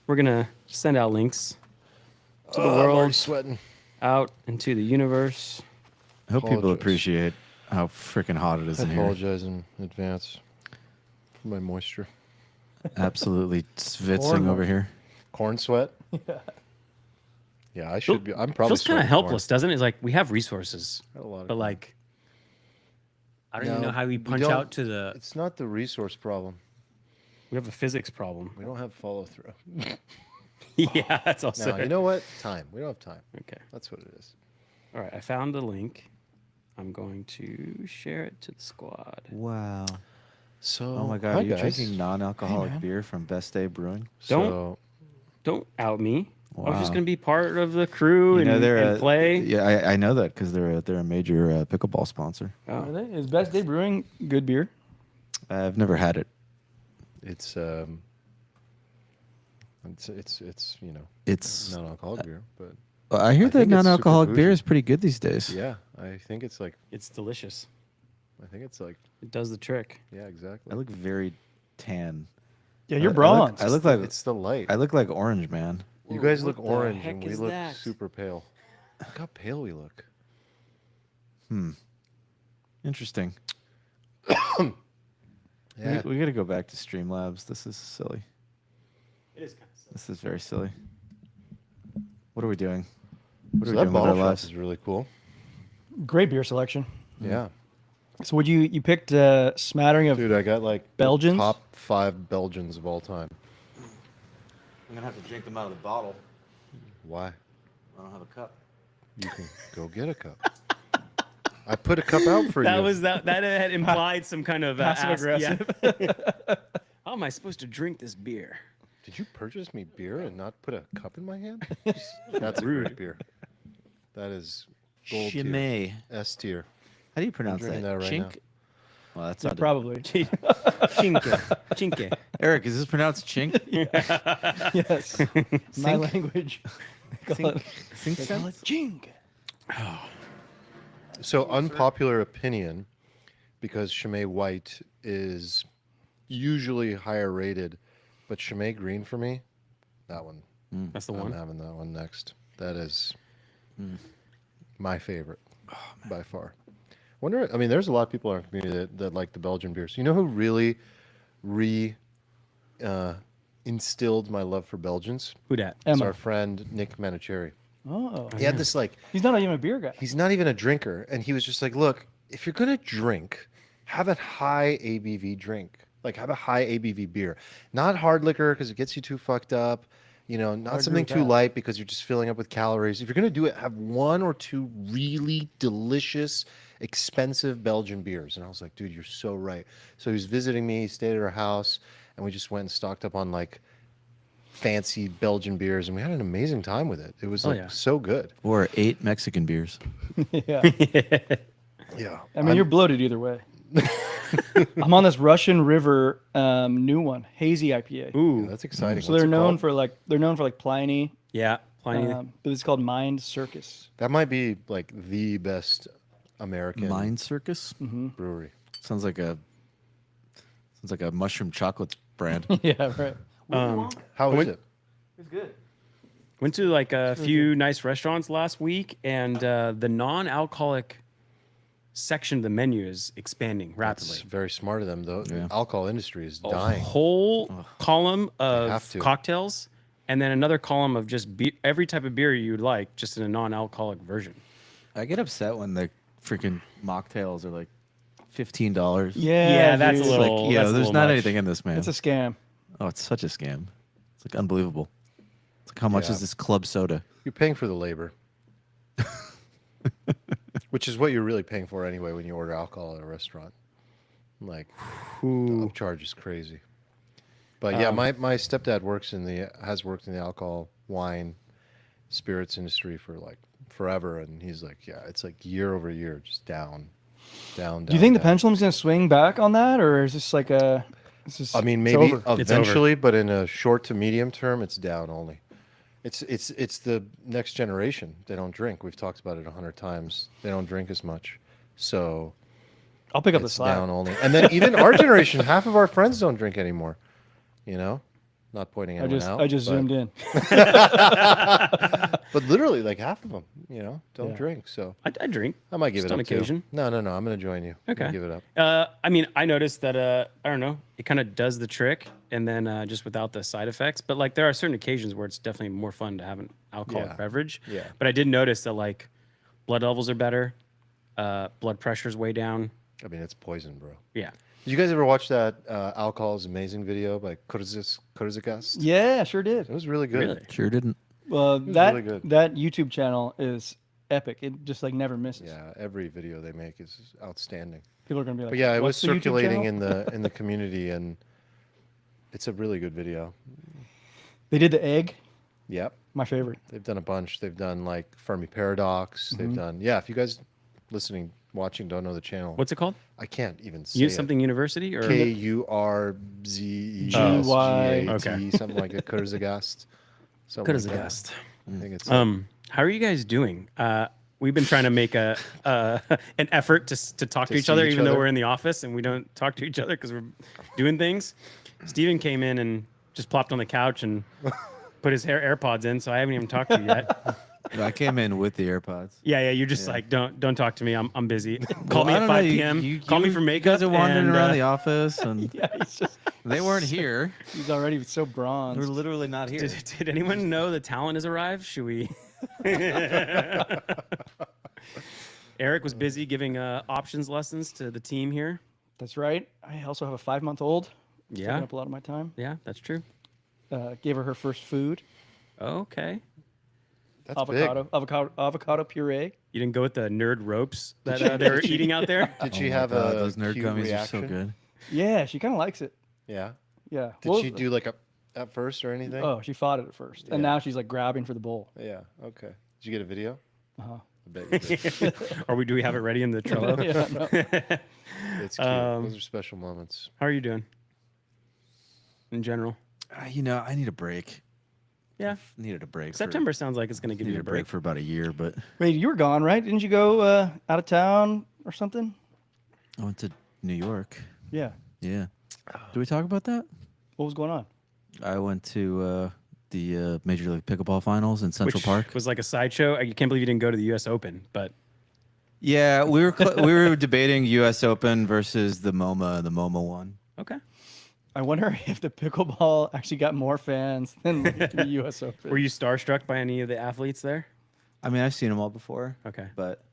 We're gonna send out links to the I'm already world, sweating. out into the universe. I hope people Apologize. appreciate how freaking hot it is I in here. apologize in advance for my moisture. Absolutely svitzing Corn over here. Corn sweat? Yeah, I should be. I'm probably Feels kind of sweating helpless, doesn't it? It's like we have resources, corn. A lot of but corn. like I don't even No, know how we punch don't- out to the. It's not the resource problem. We have a physics problem. We don't have follow through. Yeah, that's also. No, you know what? Time. We don't have time. Okay. That's what it is. All right. I found the link. I'm going to share it to the squad. Wow. So, Oh my God, hi are you guys. drinking non-alcoholic man. beer from Best Day Brewing? So, Don't out me. I was just Wow. gonna be part of the crew You know, and, they're and a- play. Yeah, I know that because they're a major pickleball sponsor. Are Oh. they? Is Best Day Brewing good beer? I've never had it. it's you know, It's. non-alcoholic beer, but I hear I that think it's non-alcoholic super beer bougie. is pretty good these days. yeah, I think it's like It's delicious. It does the trick. yeah, exactly. I look very tan. Yeah, I- you're I look- bronze. I look like it's the light. I look like Orange Man. You guys What look the orange heck and we is look that? super pale. Look how pale we look. Interesting. Yeah. We got to go back to Streamlabs. This is silly. It is kind of silly. This is very silly. What are we doing? What are So we that doing with our bottle shop lives? is really cool. Great beer selection. Yeah. So would you picked a smattering of Dude, I got like the Belgians? top 5 Belgians of all time. I'm gonna have to drink them out of the bottle. Why? I don't have a cup. You can go get a cup. I put a cup out for That you. was that had implied some kind of passive aggressive. Yeah. How am I supposed to drink this beer? Did you purchase me beer and not put a cup in my hand? That's a great beer. That is gold tier. Chimay. S tier. How do you pronounce drinking that? that right Chink? Well, that's Yeah, not probably. Chinke. Chinke. Eric, is this pronounced chink? Yes. My Sink? language. They call it- Sink they call it sense? jing. So unpopular opinion, because Chimay White is usually higher rated, but Chimay Green for me, that one. That's the I'm one. having that one next. That is my favorite by far. Wonder. I mean, there's a lot of people in our community that like the Belgian beers. You know who really instilled my love for Belgians? Who dat? It's Emma. our friend Nick Manicherry. Oh. He had this like, He's not even a beer guy. he's not even a drinker, and he was just like, look, if you're gonna drink, have a high ABV drink. Like have a high ABV beer, not hard liquor because it gets you too fucked up. You know, not agree something with too that. light because you're just filling up with calories. If you're gonna do it, have 1 or 2 really delicious, expensive Belgian beers. And I was like, dude, you're so right. So he was visiting me. He stayed at our house, and we just went and stocked up on like fancy Belgian beers, and we had an amazing time with it. It was Oh, like yeah. so good. Or 8 Mexican beers. Yeah. Yeah. I mean, you're bloated either way. I'm on this Russian River new one, hazy IPA. Ooh. That's exciting. So What's they're it known called? for Pliny, Yeah. Pliny. but it's called Mind Circus. That might be like the best American Mind Circus? brewery. Sounds like a mushroom chocolate brand. Yeah, right. How is What- it? It's good. Went to like a few nice restaurants last week, and the non-alcoholic section of the menu is expanding rapidly. It's very smart of them, though. Yeah. The alcohol industry is A dying. whole column have of to. cocktails, and then another column of just every type of beer you'd like, just in a non-alcoholic version. I get upset when the freaking mocktails are like $15. Yeah, that's dude. a It's little. like, that's a there's little not much. anything in this, man. It's a scam. Oh, it's such a scam. It's like unbelievable. It's like how much Yeah. is this club soda? You're paying for the labor, which is what you're really paying for anyway when you order alcohol at a restaurant. Like, the upcharge is crazy. But yeah, my stepdad has worked in the alcohol, wine, spirits industry for like forever, and he's like, yeah, it's like year over year, just down. Do you think the pendulum's going to swing back on that, or is this like a? I mean, it's maybe over. eventually, but in a short to medium term, it's down only. It's the next generation. They don't drink. We've talked about it 100 times. They don't drink as much, so I'll pick up the it's slack. down only. And then even our generation, half of our friends don't drink anymore. You know, Not pointing I anyone just out. I just but, zoomed in. But literally, like half of them, don't Yeah. drink. So I drink. I might give Just it on up occasion. too. No. I'm gonna join you. I'm gonna Okay. give it up. I mean, I noticed that I don't know, it kind of does the trick, and then just without the side effects. But like, there are certain occasions where it's definitely more fun to have an alcoholic Yeah. beverage. Yeah. But I did notice that like blood levels are better, blood pressure's way down. I mean, it's poison, bro. Yeah. Did you guys ever watch that Alcohol is Amazing video by Kurzagast? Yeah, sure did. It was really good. Really? Sure didn't. Well, was that really good. that YouTube channel is epic. It just like never misses. Yeah, every video they make is outstanding. People are gonna be like, But yeah, it was "What's the YouTube circulating channel?" in the community, and it's a really good video. They did the egg. Yep, My favorite. they've done a bunch. They've done like Fermi Paradox. They've done If you guys listening, watching, don't know the channel, What's it called? I can't even say Use something university or KURZEGAST, Okay. something like it. Kurzagast. Something like that. Kurzagast. I think it's How are you guys doing? We've been trying to make an effort to talk to each see other, each even though other? we're in the office and we don't talk to each other because we're doing things. Steven came in and just plopped on the couch and put his AirPods in, so I haven't even talked to you yet. No, I came in with the AirPods. Yeah. You're just like, don't talk to me. I'm busy. Call me I at don't know, 5 p.m. Call me for You makeup. guys are wandering and, around the office, and Yeah, they weren't here. he's already so They're bronzed. literally not here. Did anyone know the talent has arrived? Should we? Eric was busy giving options lessons to the team here. That's right. I also have a 5-month-old. Yeah. Taking up a lot of my time. Yeah, that's true. Gave her first food. Okay. That's big. Avocado puree. You didn't go with the nerd ropes that they were eating out there? Did she Oh my have God, a those nerd cute gummies reaction? are so good. Yeah, she kind of likes it. Yeah. Yeah. Did she do like a at first or anything? Oh, she fought it at first, and Yeah. now she's like grabbing for the bowl. Yeah. Okay. Did you get a video? Uh-huh. I bet you did. Or do we have it ready in the Trello? Yeah, no. It's cute. Those are special moments. How are you doing? In general? I need a break. Yeah. Needed a break. September sounds like it's going to give you Needed a a break break. for about a year, but Wait, you were gone, right? Didn't you go out of town or something? I went to New York. Yeah. Yeah. Do we talk about that? What was going on? I went to the Major League Pickleball Finals in Central Which Park. was like a sideshow. I can't believe you didn't go to the U.S. Open, but Yeah, we were debating U.S. Open versus the MoMA one. okay. I wonder if the pickleball actually got more fans than the U.S. Open. Were you starstruck by any of the athletes there? I mean, I've seen them all before. Okay. But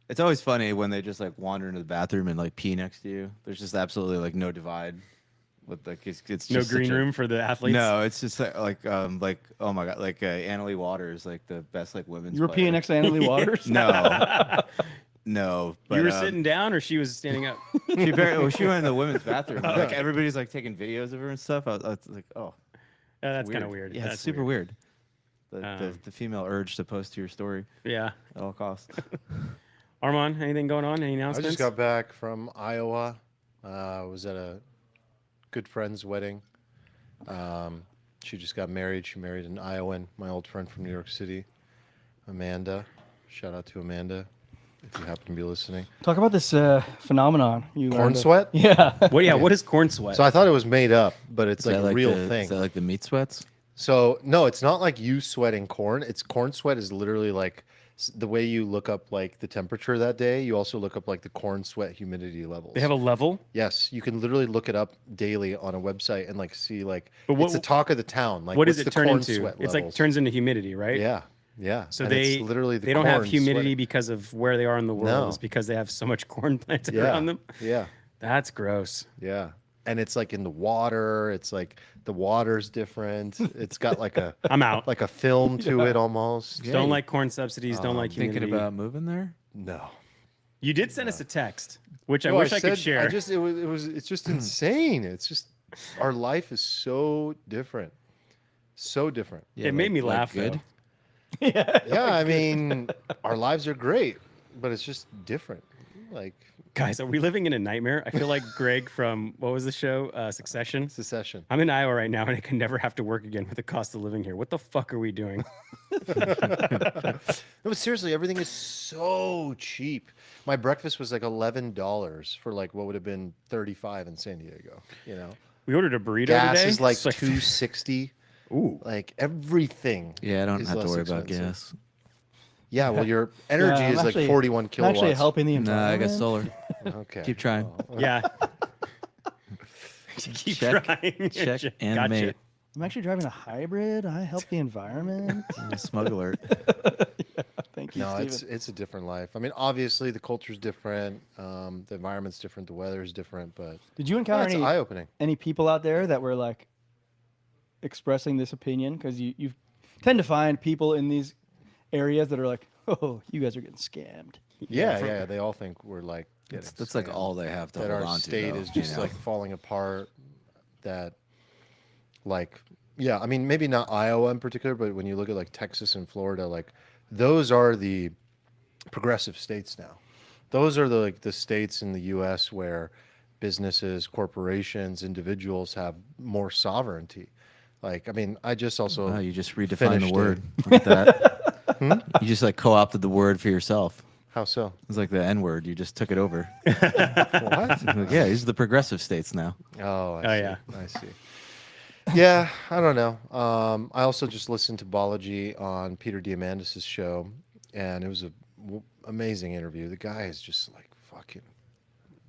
it's always funny when they just like wander into the bathroom and like pee next to you. There's just absolutely like no divide. With like it's No just green such a- room for the athletes? No, it's just like oh my god, like Annalie Waters, like the best like women's. You were player. peeing next to Annalie Waters? No, no. But, You were sitting down or she was standing up? She went in the women's bathroom. Like everybody's like taking videos of her and stuff. I was like, oh, That's kind of weird. Yeah, That's it's super weird. The Um, female urge to post to your story Yeah. at all costs. Armand, anything going on? Any I announcements? just got back from Iowa. I was at a good friend's wedding. She just got married. She married an Iowan, my old friend from New York City, Amanda. Shout out to Amanda if you happen to be listening. Talk about this phenomenon. Corn learned of. sweat? Yeah. What is corn sweat? So I thought it was made up, but it's Is like that a real the, thing. Is that like the meat sweats? So no, it's not like you sweating corn. It's corn sweat is literally like the way you look up like the temperature that day. You also look up like the corn sweat humidity levels. They have a level? Yes, you can literally look it up daily on a website and like see like But what- it's the talk of the town. Like What does what's it the turn corn into? sweat It's like levels? turns into humidity, right? Yeah, yeah. So And they it's literally the they don't have corn humidity sweating. because of where they are in the world. No. It's because they have so much corn planted Yeah, around them. yeah, That's gross. yeah. And it's like in the water. It's like the water's different. It's got like a I'm out. like a film to it almost. Yeah, Don't you- like corn subsidies. Don't like humidity. Thinking about moving there? No. You did send us a text, which I No, wish I said- could share. It's just insane. It's just our life is so different. So different. Yeah, it made me like laugh. good. Though. Yeah, I mean, our lives are great, but it's just different. Like Guys, are we living in a nightmare? I feel like Greg from what was the show? Succession. secession. I'm in Iowa right now, and I can never have to work again with the cost of living here. What the fuck are we doing? No, but seriously, everything is so cheap. My breakfast was like $11 for like what would have been 35 in San Diego. You know, We ordered a burrito Gas today. is like It's $2.60. Ooh. Like everything. Yeah, I don't is have to less worry about expensive. gas. Yeah, well, your energy I'm is like actually- 41 I'm kilowatts. actually helping the Nah, I environment. got solar. Okay. Keep trying. Oh. Yeah. Keep Check, trying. check, and Gotcha. mate. I'm actually driving a hybrid. I help the environment. Smuggler. Thank you, No, Steven. it's a different life. I mean, obviously the culture's different, the environment's different, the weather's different, but Did you encounter it's any eye-opening. people out there that were like expressing this opinion? Because you tend to find people in these areas that are like, oh, you guys are getting scammed. Yeah, they all think we're like getting That's like scammed. all they have to that hold our on to. state though, is you just know? like falling apart. That, like, yeah, I mean, maybe not Iowa in particular, but when you look at like Texas and Florida, like those are the progressive states now. Those are the states in the U.S. where businesses, corporations, individuals have more sovereignty. Like, I mean, I just also Wow, you just redefined finished the it. word. Look at that. You just like co-opted the word for yourself. How so? It's like the N word. You just took it over. What? Like, yeah, these are the progressive states now. Oh, I Oh, see. yeah. I see. Yeah, I don't know. I also just listened to Bology on Peter Diamandis' show, and it was a amazing interview. The guy is just like fucking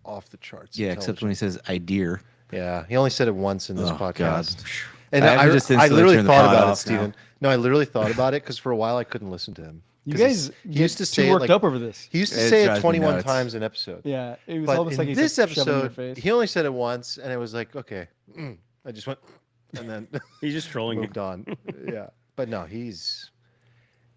off the charts. Yeah, except when he says "idea." Yeah, he only said it once in this Oh, podcast. God. And I have I, to just I instantly literally turn the thought pod about it, off now. Steven. No, I literally thought about it because for a while I couldn't listen to him. You 'Cause guys he used to get say too it worked like, up over this. He used to It say it drives me 21 nuts. times an episode. Yeah, it was But almost in like this like shoving it in your episode, face. he only said it once, and it was like, okay, I just went, and then He's just trolling you. moved on. Yeah, but no, he's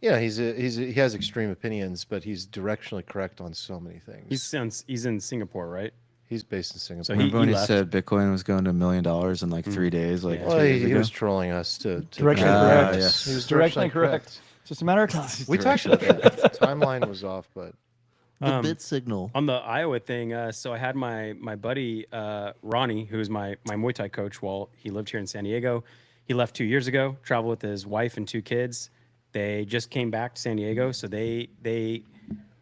he has extreme opinions, but he's directionally correct on so many things. He's in Singapore, right? He's based in Singapore. So Remember when he left. said Bitcoin was going to $1 million in like 3 days? Like Yeah. 2 Well, years he ago? was trolling us to Directionally Ah, correct. yes. He was Directionally correct. It's just a matter of time. We talked about that. The timeline was off, but The bit signal. On the Iowa thing, so I had my buddy Ronnie, who was my Muay Thai coach while he lived here in San Diego. He left 2 years ago, traveled with his wife and 2 kids. They just came back to San Diego, so they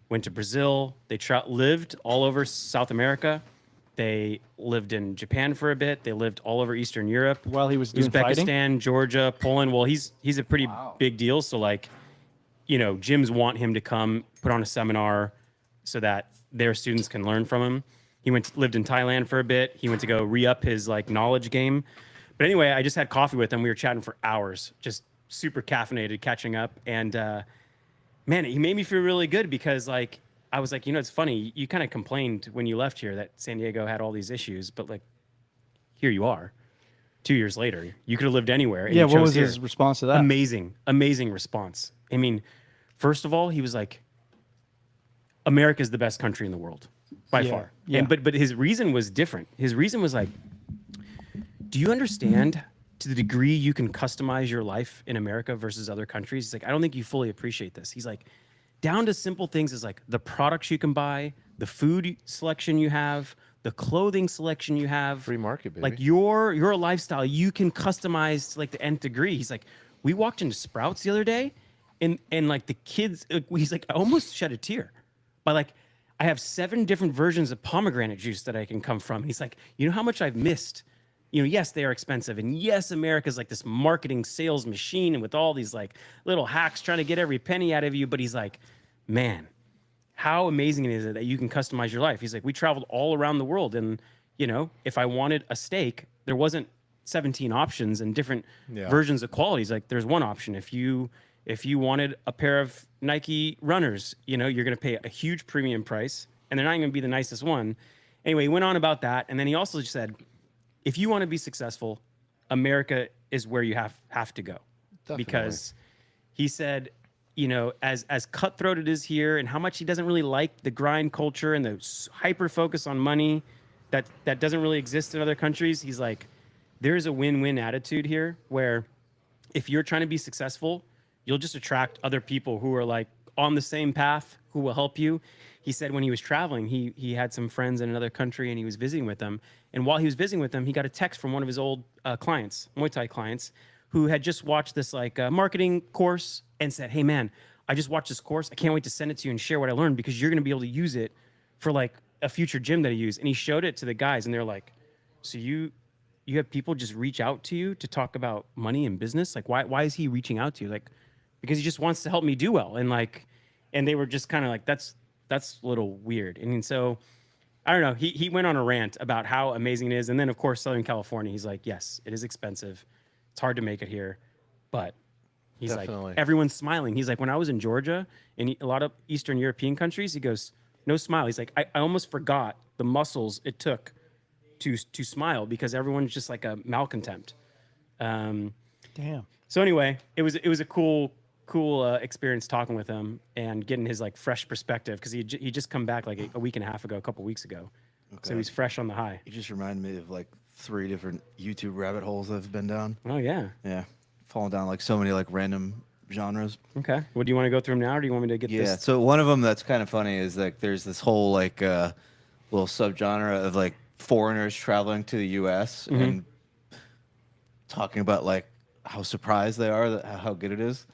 went to Brazil. They lived all over South America. They lived in Japan for a bit. They lived all over Eastern Europe. While he was doing Uzbekistan, fighting? Georgia, Poland. Well, he's a pretty big deal. So like, gyms want him to come put on a seminar so that their students can learn from him. He lived in Thailand for a bit. He went to go re-up his like knowledge game. But anyway, I just had coffee with him. We were chatting for hours, just super caffeinated, catching up. And man, he made me feel really good because like I was like, it's funny. You kind of complained when you left here that San Diego had all these issues, but like here you are, 2 years later. You could have lived anywhere. And Yeah, you what chose was here. his response to that? Amazing response. I mean, first of all, he was like, America's the best country in the world by Yeah, far. yeah. And but his reason was different. His reason was like, do you understand to the degree you can customize your life in America versus other countries? He's like, I don't think you fully appreciate this. He's like, down to simple things is like the products you can buy, the food selection you have, the clothing selection you have. free market, baby. Like your lifestyle, you can customize to like the nth degree. He's like, we walked into Sprouts the other day, and like the kids, he's like, I almost shed a tear, but like, I have 7 different versions of pomegranate juice that I can come from. And he's like, you know how much I've missed. Yes, they are expensive, and yes, America's like this marketing sales machine, and with all these like little hacks trying to get every penny out of you. But he's like, man, how amazing is it that you can customize your life? He's like, we traveled all around the world, and if I wanted a steak, there wasn't 17 options and different versions of qualities. Like, there's one option. If you wanted a pair of Nike runners, you're going to pay a huge premium price, and they're not going to be the nicest one. Anyway, he went on about that, and then he also said, if you want to be successful, America is where you have to go. Definitely. Because he said, as cutthroat it is here, and how much he doesn't really like the grind culture and the hyper focus on money that doesn't really exist in other countries. He's like, there's a win-win attitude here where if you're trying to be successful, you'll just attract other people who are like on the same path, who will help you. He said when he was traveling, he had some friends in another country, and he was visiting with them. And while he was visiting with them, he got a text from one of his old clients, Muay Thai clients, who had just watched this like marketing course and said, hey man, I just watched this course. I can't wait to send it to you and share what I learned, because you're going to be able to use it for like a future gym that I use. And he showed it to the guys, and they're like, so you you have people just reach out to you to talk about money and business. Like, why is he reaching out to you? Like, because he just wants to help me do well. And like, and they were just kind of like, that's a little weird. And so I don't know. He went on a rant about how amazing it is. And then of course, Southern California, he's like, yes, it is expensive. It's hard to make it here, but he's Definitely. like, everyone's smiling. He's like, when I was in Georgia and a lot of Eastern European countries, he goes, no smile. He's like, I almost forgot the muscles it took to smile because everyone's just like a malcontent. Damn. So anyway, it was a cool experience talking with him and getting his like fresh perspective because he just come back like a week and a half ago, a couple weeks ago. Okay. So he's fresh on the high. You just reminded me of like 3 different YouTube rabbit holes I've been down. Oh yeah. Yeah, falling down like so many like random genres. Okay. Well, do you want to go through them now, or do you want me to get this? Yeah. So one of them that's kind of funny is like there's this whole like little subgenre of like foreigners traveling to the U.S. and talking about like how surprised they are that how good it is,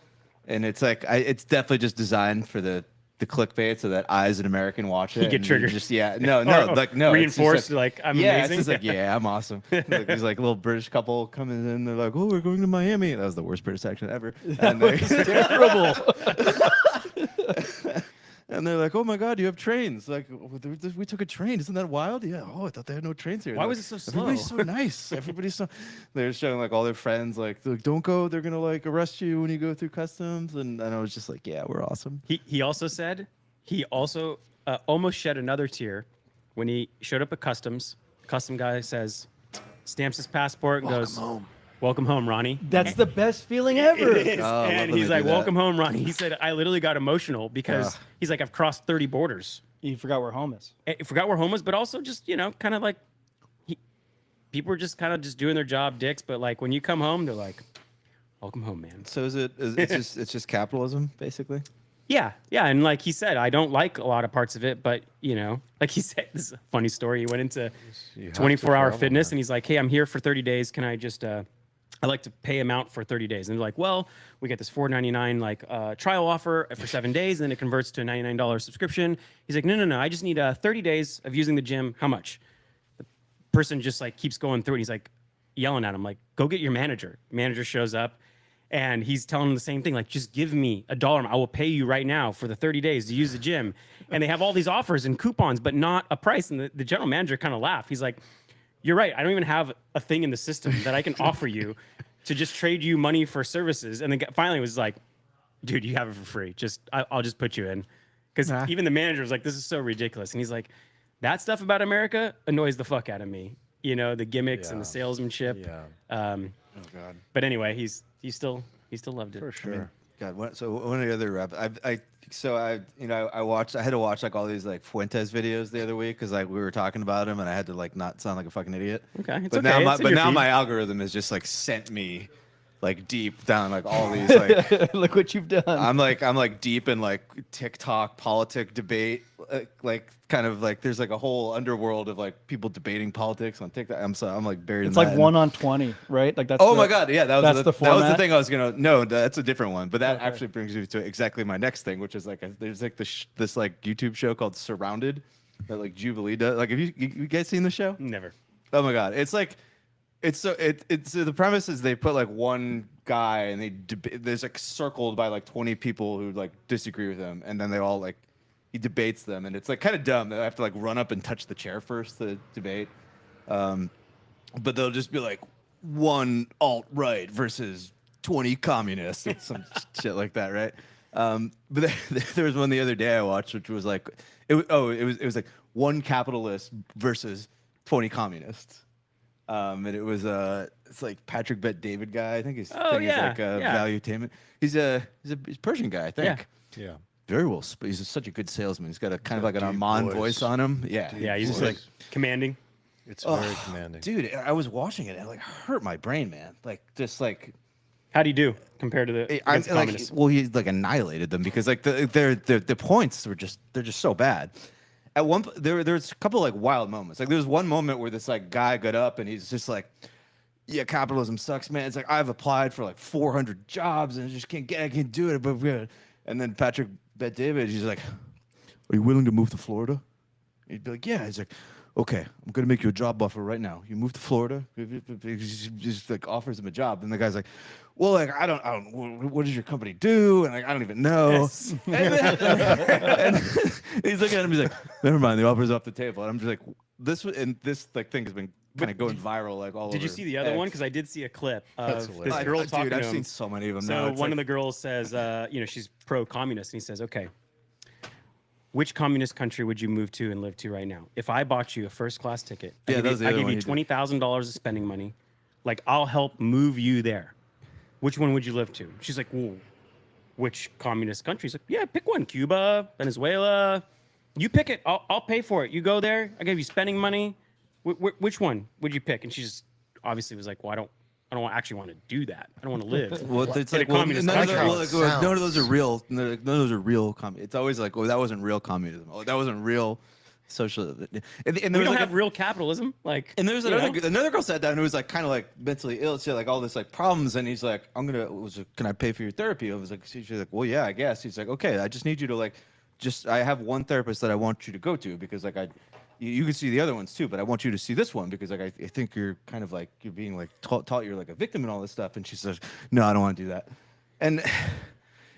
and it's like it's definitely just designed for the clickbait so that I as an American watch it. You get triggered. Just no. Reinforced like I'm yeah, amazing. it's just like yeah, I'm awesome. Like, there's like a little British couple coming in. They're like, oh, we're going to Miami. That was the worst British accent ever. And Terrible. And they're like, oh my God, you have trains. Like, we took a train. Isn't that wild? Yeah. Oh, I thought they had no trains here. Why Like, was it so slow? Everybody's so nice. Everybody's so. They're showing like all their friends, like, don't go. They're gonna like arrest you when you go through customs. And I was just like, yeah, we're awesome. He also said he also almost shed another tear when he showed up at customs. Custom guy says, stamps his passport and goes, welcome home, Ronnie. That's the best feeling ever. It is. Oh, And let me he's do like, that. welcome home, Ronnie. He said, I literally got emotional because he's like, I've crossed 30 borders. You forgot where home is. I forgot where home was, but also just, kind of like people are just kind of just doing their job, dicks. But like when you come home, they're like, welcome home, man. So it's just capitalism, basically. Yeah. And like he said, I don't like a lot of parts of it, but like he said, this is a funny story. He went into You have to 24-hour travel, fitness man. and he's like, hey, I'm here for 30 days. Can I just, I like to pay him out for 30 days. And they're like, well, we get this $4.99 like trial offer for 7 days. And then it converts to a $99 subscription. He's like, no. I just need 30 days of using the gym. How much? The person just like keeps going through it. He's like yelling at him, like, go get your manager. Manager shows up. And he's telling him the same thing, like, just give me $1. I will pay you right now for the 30 days to use the gym. And they have all these offers and coupons, but not a price. And the general manager kind of laughed. He's like, you're right. I don't even have a thing in the system that I can offer you to just trade you money for services. And then finally was like, dude, you have it for free. I'll just put you in. Because even the manager was like, this is so ridiculous. And he's like, that stuff about America annoys the fuck out of me. The gimmicks and the salesmanship. Yeah. Oh God. But anyway, he still loved it. For sure. God, so one of the other rap, I had to watch like all these like Fuentes videos the other week because like we were talking about him and I had to like not sound like a fucking idiot. Okay, it's but okay. now It's in your feed. my algorithm has just like sent me like deep down like all these like Look what you've done. I'm like deep in like TikTok politic debate like kind of like there's like a whole underworld of like people debating politics on TikTok. I'm like buried in It's that. like 1 on 20, right? Like that's. Oh my God! Yeah, that was the format? thing I was gonna. No, that's a different one. But that actually brings me to exactly my next thing, which is like there's like this like YouTube show called Surrounded, that like Jubilee does. Like, have you guys seen the show? Never. Oh my God! It's like it's the premise is they put like one guy and there's like circled by like 20 people who like disagree with him, and then they all like he debates them, and it's like kind of dumb. They have to like run up and touch the chair first to debate. But they'll just be like one alt-right versus 20 communists and some shit like that, right? But there was one the other day I watched, which was like, it was like one capitalist versus 20 communists. And it was it's like Patrick Bet David guy. I think his thing is like valuetainment. He's a Persian guy, I think. Yeah. Very well. He's such a good salesman. He's got a kind of like an deep Armand voice. voice on him. Yeah. Yeah, he's just voice. like commanding. It's very commanding. Dude, I was watching it and it like hurt my brain, man. Like just like How'd he do compared to the against the communists? well, he like annihilated them because like the points were they're just so bad. At one there's a couple like wild moments. Like there's one moment where this like guy got up and he's just like, yeah, capitalism sucks, man. It's like I've applied for like 400 jobs and I can't do it, but we're gonna. And then Patrick Bet David, he's like, are you willing to move to Florida? He'd be like, yeah. He's like, okay, I'm gonna make you a job offer right now. You move to Florida. Just like offers him a job, and the guy's like, well, like I don't. What does your company do? And like I don't even know. Yes. And he's looking at him. He's like, never mind. The offer's off the table. And I'm just like, this like thing has been kind of going viral like all over. Did you see the other one? X. Because I did see a clip That's of hilarious. this girl talking Dude, to I've him. seen so many of them. So now. It's one like, of the girls says, she's pro-communist, and he says, okay, which communist country would you move to and live to right now? If I bought you a first-class ticket, I that was the give other you one he did. $20,000 of spending money, like I'll help move you there. Which one would you live to? She's like, well, which communist country? He's like, yeah, pick one. Cuba, Venezuela. You pick it. I'll pay for it. You go there. I give you spending money. Which one would you pick? And she just obviously was like, well, I don't actually want to do that. I don't want to live. Well, it's in a like, well, communist none of country. none of those are real. None of those are real. It's always like, oh, that wasn't real communism. Oh, that wasn't real social. And We there don't was like have real capitalism. Like, and there's you know? another girl said that, and it was like kind of like mentally ill. She had like all this like problems, and he's like, can I pay for your therapy? I was like, she's like, well, yeah, I guess. He's like, okay, I just need you to like, I have one therapist that I want you to go to because like you can see the other ones too, but I want you to see this one because like I think you're kind of like you're being like taught you're like a victim and all this stuff. And she says, no, I don't want to do that. And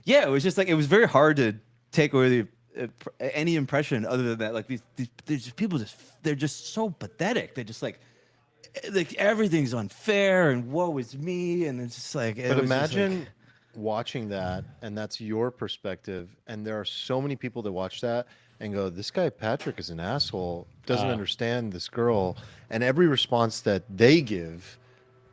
yeah, it was just like it was very hard to take away the any impression other than that. Like these people they're just so pathetic. They just like everything's unfair and woe is me, and it's just like. But imagine watching that, and that's your perspective, and there are so many people that watch that and go, this guy Patrick is an asshole, doesn't understand this girl, and every response that they give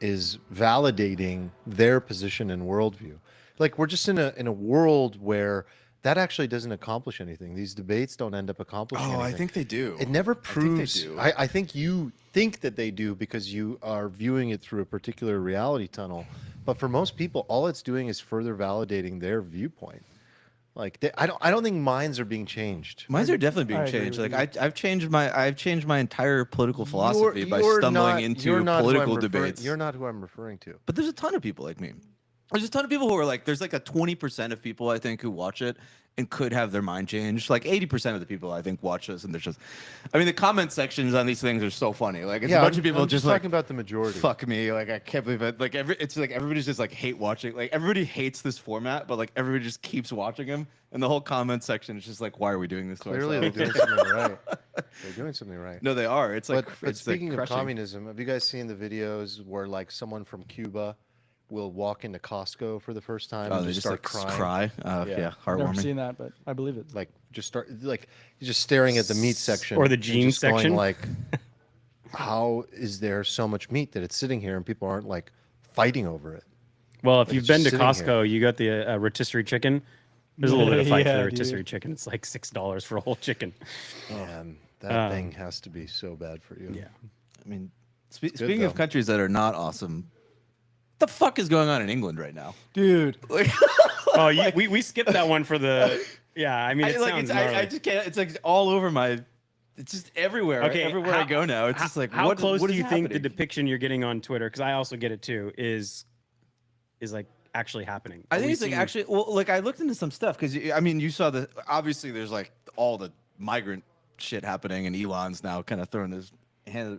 is validating their position and worldview. Like we're just in a world where that actually doesn't accomplish anything. These debates don't end up accomplishing anything. I think they do. It never proves. I think they do. I think you think that they do because you are viewing it through a particular reality tunnel. But for most people, all it's doing is further validating their viewpoint. Like I don't think minds are being changed. Minds are definitely being I agree changed. with Like I've changed my entire political philosophy by You're stumbling not- into you're not who I'm political referring- debates. You're not who I'm referring to. But there's a ton of people like me. There's a ton of people who are like, there's like a 20% of people I think who watch it and could have their mind changed. Like 80% of the people I think watch this and there's just, I mean, the comment sections on these things are so funny. Like it's a bunch of people I'm just talking like, about the majority. fuck me. Like I can't believe it. Like it's like everybody's just like hate watching. Like everybody hates this format, but like everybody just keeps watching him. And the whole comment section is just like, why are we doing this to Clearly, they're ourselves? doing something right. They're doing something right. No, they are. It's like, But it's like speaking of crushing. communism, have you guys seen the videos where like someone from Cuba will walk into Costco for the first time Oh, and they just just start like crying? cry. Yeah. Yeah, I've never heartwarming. seen that, but I believe it. Like just start like you're just staring at the meat section Or the and jeans just going, section. like, how is there so much meat that it's sitting here and people aren't like fighting over it? Well, if Like, you've it's been to just sitting Costco, you got the rotisserie chicken. There's a little bit of fight Yeah, for the dude. rotisserie chicken. It's like $6 for a whole chicken. Man, that thing has to be so bad for you. Yeah. I mean, speaking of though. countries that are not awesome, what the fuck is going on in England right now? Dude, Like, Oh, we skipped that one for the. Yeah, I mean, it sounds I gnarly. just can't. It's like all over my. It's just everywhere. Okay, everywhere I go now, it's just like how what, close what do is you think the happening? depiction you're getting on Twitter? Because I also get it too. Is like actually happening? I Are think we it's like seeing- actually. Well, like I looked into some stuff because I mean, you saw the obviously there's like all the migrant shit happening, and Elon's now kind of throwing his hat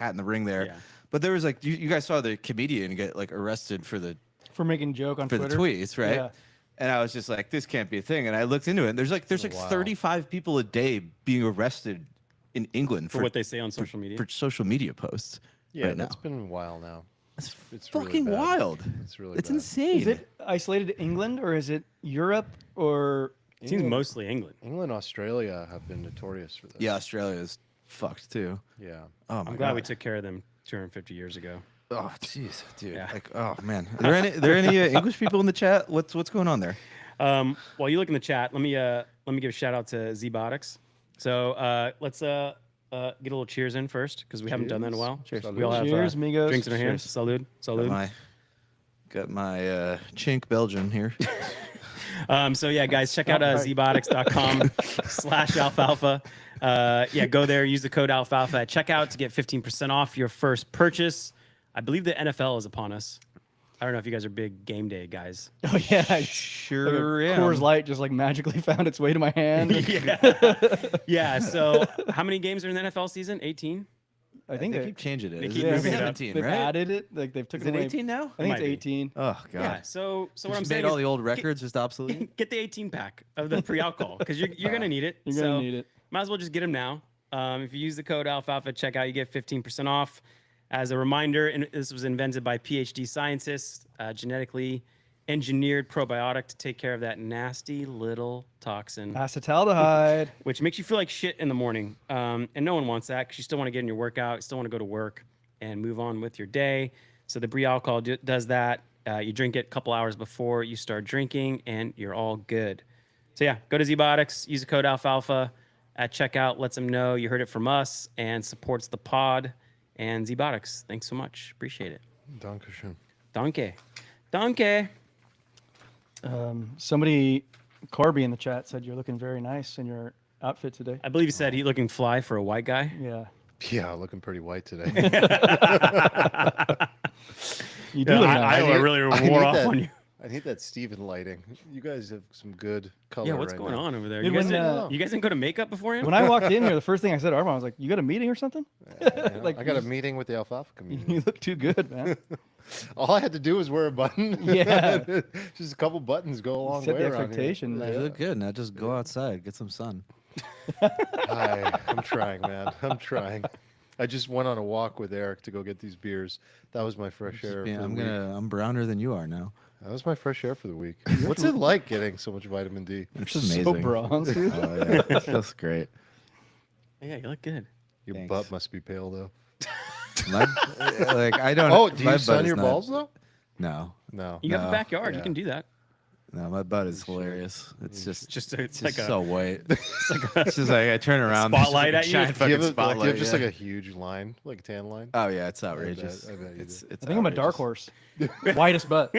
in the ring there. Yeah. But there was like you guys saw the comedian get like arrested for the for making a joke on for Twitter. the tweets, right? Yeah. And I was just like, this can't be a thing. And I looked into it. And there's like Wow. 35 people a day being arrested in England for what they say on social media. for social media posts. Yeah, right now. that's been a while now. It's It's really fucking bad. wild. It's really It's bad. insane. Is it isolated to England or is it Europe or It seems mostly England. England, Australia have been notorious for this. Yeah, Australia is fucked too. Yeah. Oh my I'm glad god. we took care of them 250 years ago. Oh jeez, dude. Yeah. Like, oh man. Are there any English people in the chat? What's going on there? While you look in the chat, let me give a shout out to ZBiotics. So let's get a little cheers in first because we haven't done that in a while. Cheers. We all have Cheers, amigos. drinks in our hands. Cheers. Salud, salud. Got my chink Belgian here. So yeah, guys, check out Right. zbiotics.com/alfalfa. Yeah, go there, use the code alfalfa at checkout to get 15% off your first purchase. I believe the NFL is upon us. I don't know if you guys are big game day guys. Oh yeah, Sure like a am. Coors Light just like magically found its way to my hand. Yeah. So how many games are in the NFL season? 18. I think they they keep changing it. they Is keep it moving it up. 17, they've right? added it. Like they've taken Is it away. 18 now? I think it's Might be. 18. Oh god. Yeah. So what Just I'm made saying all is the old records just obsolete. get the 18 pack of the pre-alcohol because you're gonna need it. You're gonna need it. Might as well just get them now. If you use the code alfalfa at checkout, you get 15% off. As a reminder, and this was invented by PhD scientists, genetically engineered probiotic to take care of that nasty little toxin, Acetaldehyde. which makes you feel like shit in the morning. And no one wants that because you still want to get in your workout, you still want to go to work and move on with your day. So the brie alcohol does that. You drink it a couple hours before you start drinking, and you're all good. So yeah, go to ZBiotics, use the code alfalfa at checkout. Lets them know you heard it from us and supports the pod. And ZBiotics, thanks so much. Appreciate it. Dankeschön. Danke. Danke. Somebody, Corby in the chat said you're looking very nice in your outfit today. I believe he said he's looking fly for a white guy. Yeah, Yeah, looking pretty white today. you do look nice. Iowa really wore off on you. I need that Steven lighting. You guys have some good color. Yeah, what's right going now. on over there? Dude, You guys, when, you guys didn't go to makeup beforehand? When I walked in here, the first thing I said to Armand, I was like, "You got a meeting or something?" Yeah, Like, I got a you- meeting with the alfalfa community. You look too good, man. All I had to do was wear a button. Yeah. Just a couple buttons go a long Set way the around here. expectation. You look good. Now just go outside, get some sun. I'm trying, man. I'm trying. I just went on a walk with Eric to go get these beers. That was my fresh air. Yeah, for the week. I'm browner than you are now. That was my fresh air for the week. What's it like getting so much vitamin D? It's So amazing. bronze, dude. Oh yeah, it feels great. Yeah, you look good. Your Thanks. butt must be pale though. My, like I don't. Oh, do my you butt sun is your not- balls though? No, No. You got No, the backyard. You yeah. can do that. no, my butt is hilarious. It's just It's just like a so white. It's just like I turn around, there's just spotlight like a at you? giant Do fucking you have, spotlight. just yeah. like a huge line, like a tan line? Oh yeah, it's outrageous. I bet you It's do. it's. I think I'm a dark outrageous. horse. Whitest butt.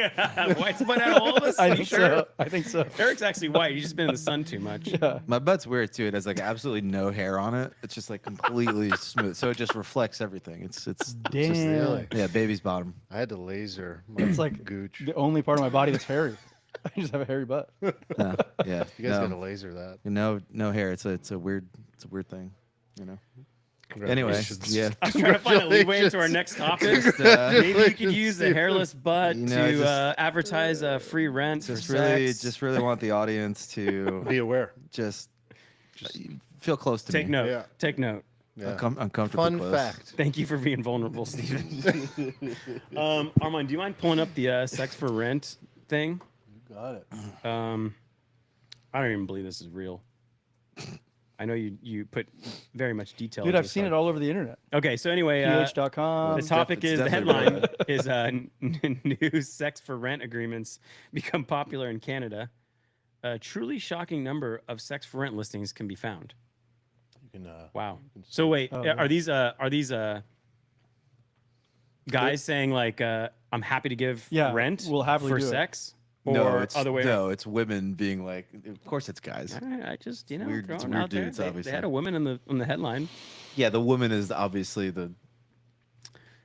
White's butt out of all of us? I You think sure? so. I think so. Eric's actually white. He's just been in the sun too much. Yeah. My butt's weird too. It has like absolutely no hair on it. It's just like completely smooth, so it just reflects everything. It's Damn. really- yeah, baby's bottom. I had to laser my It's like gooch. the only part of my body that's hairy. I just have a hairy butt. Yeah, You guys no, gotta laser that. no hair. It's a weird thing, you know. Anyway, Congratulations. yeah. I'm trying to find a leeway into our next topic. Maybe you could use the hairless butt You know, to just- advertise free rent for sex. Just really want the audience to Be aware. just feel close to Take me. note. Yeah. Take note. Yeah. Uncomfortably Fun close. fact. Thank you for being vulnerable, Steven. Armand, do you mind pulling up the sex for rent thing? Got it. I don't even believe this is real. I know you put very much detail. Dude, into I've this seen it article. all over the internet. Okay, so anyway, PH.com. the topic it's is the definitely headline is new sex for rent agreements become popular in Canada. A truly shocking number of sex for rent listings can be found. You can, Wow. So wait, Oh, are these guys saying like I'm happy to give Yeah, rent we'll happily for do it. sex? No, Or it's other way around? no, it's women being like. Of course, it's guys. All right, I just weird- throwing it's it weird out there. dudes, They obviously. had a woman in the headline. Yeah, the woman is obviously the.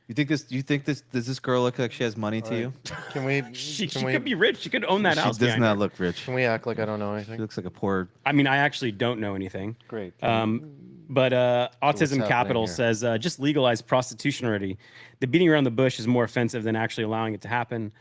You think this? Does this girl look like she has money to you? can we? She can we? could be rich. She could own that She house. does behind not her. look rich. Can we act like I don't know She anything? looks like a poor. I mean, I actually don't know anything. Great. But Autism happening Capital here? says just legalize prostitution already. The beating around the bush is more offensive than actually allowing it to happen.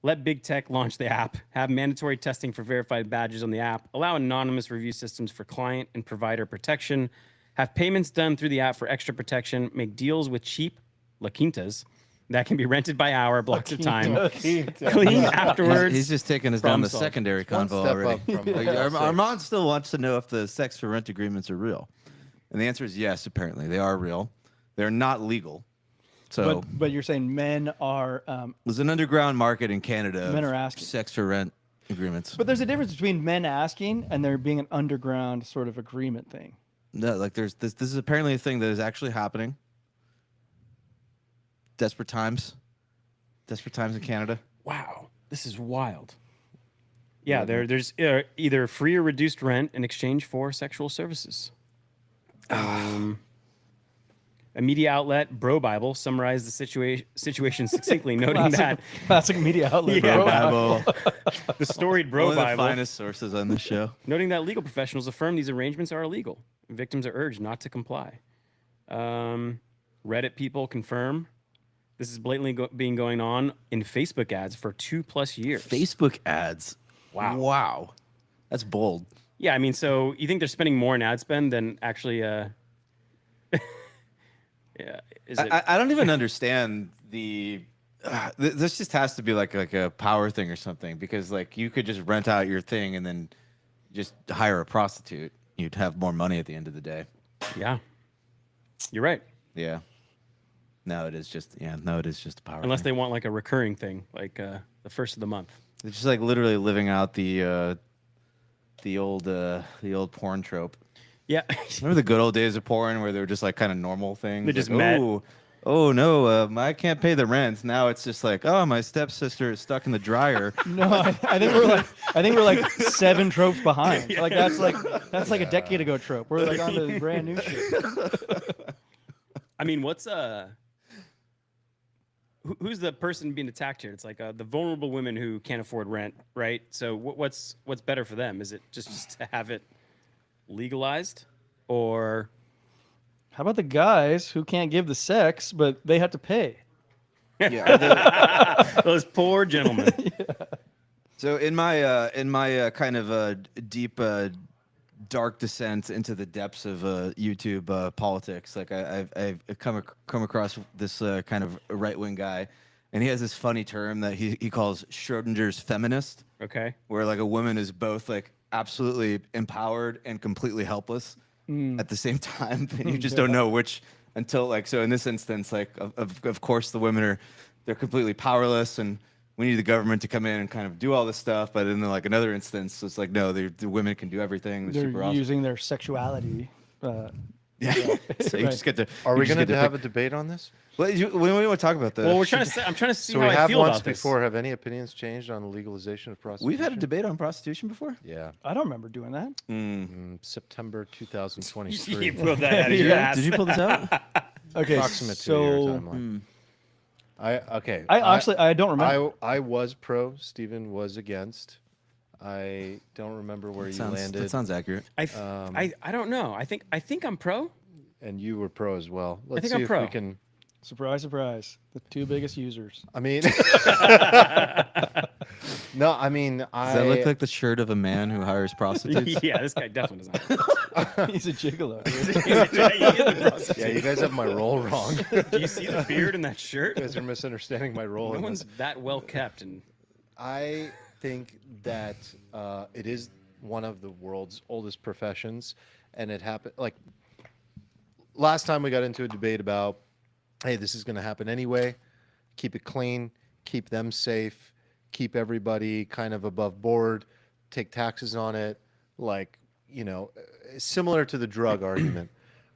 Let big tech launch the app. Have mandatory testing for verified badges on the app. Allow anonymous review systems for client and provider protection. Have payments done through the app for extra protection. Make deals with cheap La Quintas that can be rented by hour, blocks of time. Clean afterwards. He's just taking us down Problem the solved. secondary One convo step already. up from Like, level six. Armand still wants to know if the sex for rent agreements are real, and the answer is yes. Apparently, they are real. They're not legal. So But you're saying men are. there's an underground market in Canada. Men of are asking. sex for rent agreements. But there's a difference between men asking and there being an underground sort of agreement thing. No, like there's this is apparently a thing that is actually happening. Desperate times in Canada. Wow, this is wild. Yeah, there's either free or reduced rent in exchange for sexual services. A media outlet, Bro Bible, summarized the situation succinctly, noting that classic media outlet. Yeah. bro. Bible. the storied Bro One of the Bible, finest sources on the show. noting that legal professionals affirm these arrangements are illegal. Victims are urged not to comply. Reddit people confirm this is blatantly being going on in Facebook ads for 2+ years. Facebook ads. Wow. Wow. That's bold. Yeah, I mean, so you think they're spending more in ad spend than actually? Yeah, is it? I don't even understand the. This just has to be like a power thing or something, because like you could just rent out your thing and then just hire a prostitute. You'd have more money at the end of the day. Yeah, you're right. Yeah. No, it is just a power. Unless thing. they want like a recurring thing, like the first of the month. They're just like literally living out the old porn trope. Yeah, Remember the good old days of porn where they were just like kind of normal things? They just like, met. Oh no, I can't pay the rent. Now it's just like, oh, my stepsister is stuck in the dryer. No, I think we're like 7 tropes behind. Like that's like a decade ago trope. We're like on to brand new shit. I mean, what's who's the person being attacked here? It's like the vulnerable women who can't afford rent, right? So what's better for them? Is it just to have it legalized, or How about the guys who can't give the sex, but they have to pay? Yeah. those poor gentlemen? So in my kind of deep dark descent into the depths of YouTube politics, like I've come across this kind of right wing guy, and he has this funny term that he calls Schrodinger's feminist, Okay. where like a woman is both like absolutely empowered and completely helpless at the same time, and you just don't know which until like, so in this instance, like of course the women they're completely powerless, and we need the government to come in and kind of do all this stuff. But in like another instance, it's like, no, the women can do everything. They're super awesome. using their sexuality. Yeah. So you Right. just get to. Are you we just going get to have pick- a debate on this? Well, we want to talk about the. Well, I'm trying to see So how we I have feel once about this. before. Have any opinions changed on the legalization of prostitution? We've had a debate on prostitution before. Yeah. I don't remember doing that. September You 2023. pulled that out of your Yeah. ass. Did you pull this out? Okay, Approximate 2-year so timeline. I I don't remember. I was pro. Steven was against. I don't remember where you landed. That sounds accurate. I don't know. I think I'm pro. And you were pro as well. Let's think see I'm if pro. we can. Surprise, surprise. The 2 biggest users. I mean, no. I mean, Does that look like the shirt of a man who hires prostitutes? Yeah, this guy definitely does He's a gigolo. Dude. Yeah, you guys have my role wrong. You Do you see the beard in that shirt? guys are misunderstanding my role. No in one's this. that well kept, and I think that it is one of the world's oldest professions, and it happened like last time we got into a debate about, hey, this is going to happen anyway. Keep it clean, keep them safe, keep everybody kind of above board, take taxes on it, like, you know, similar to the drug argument.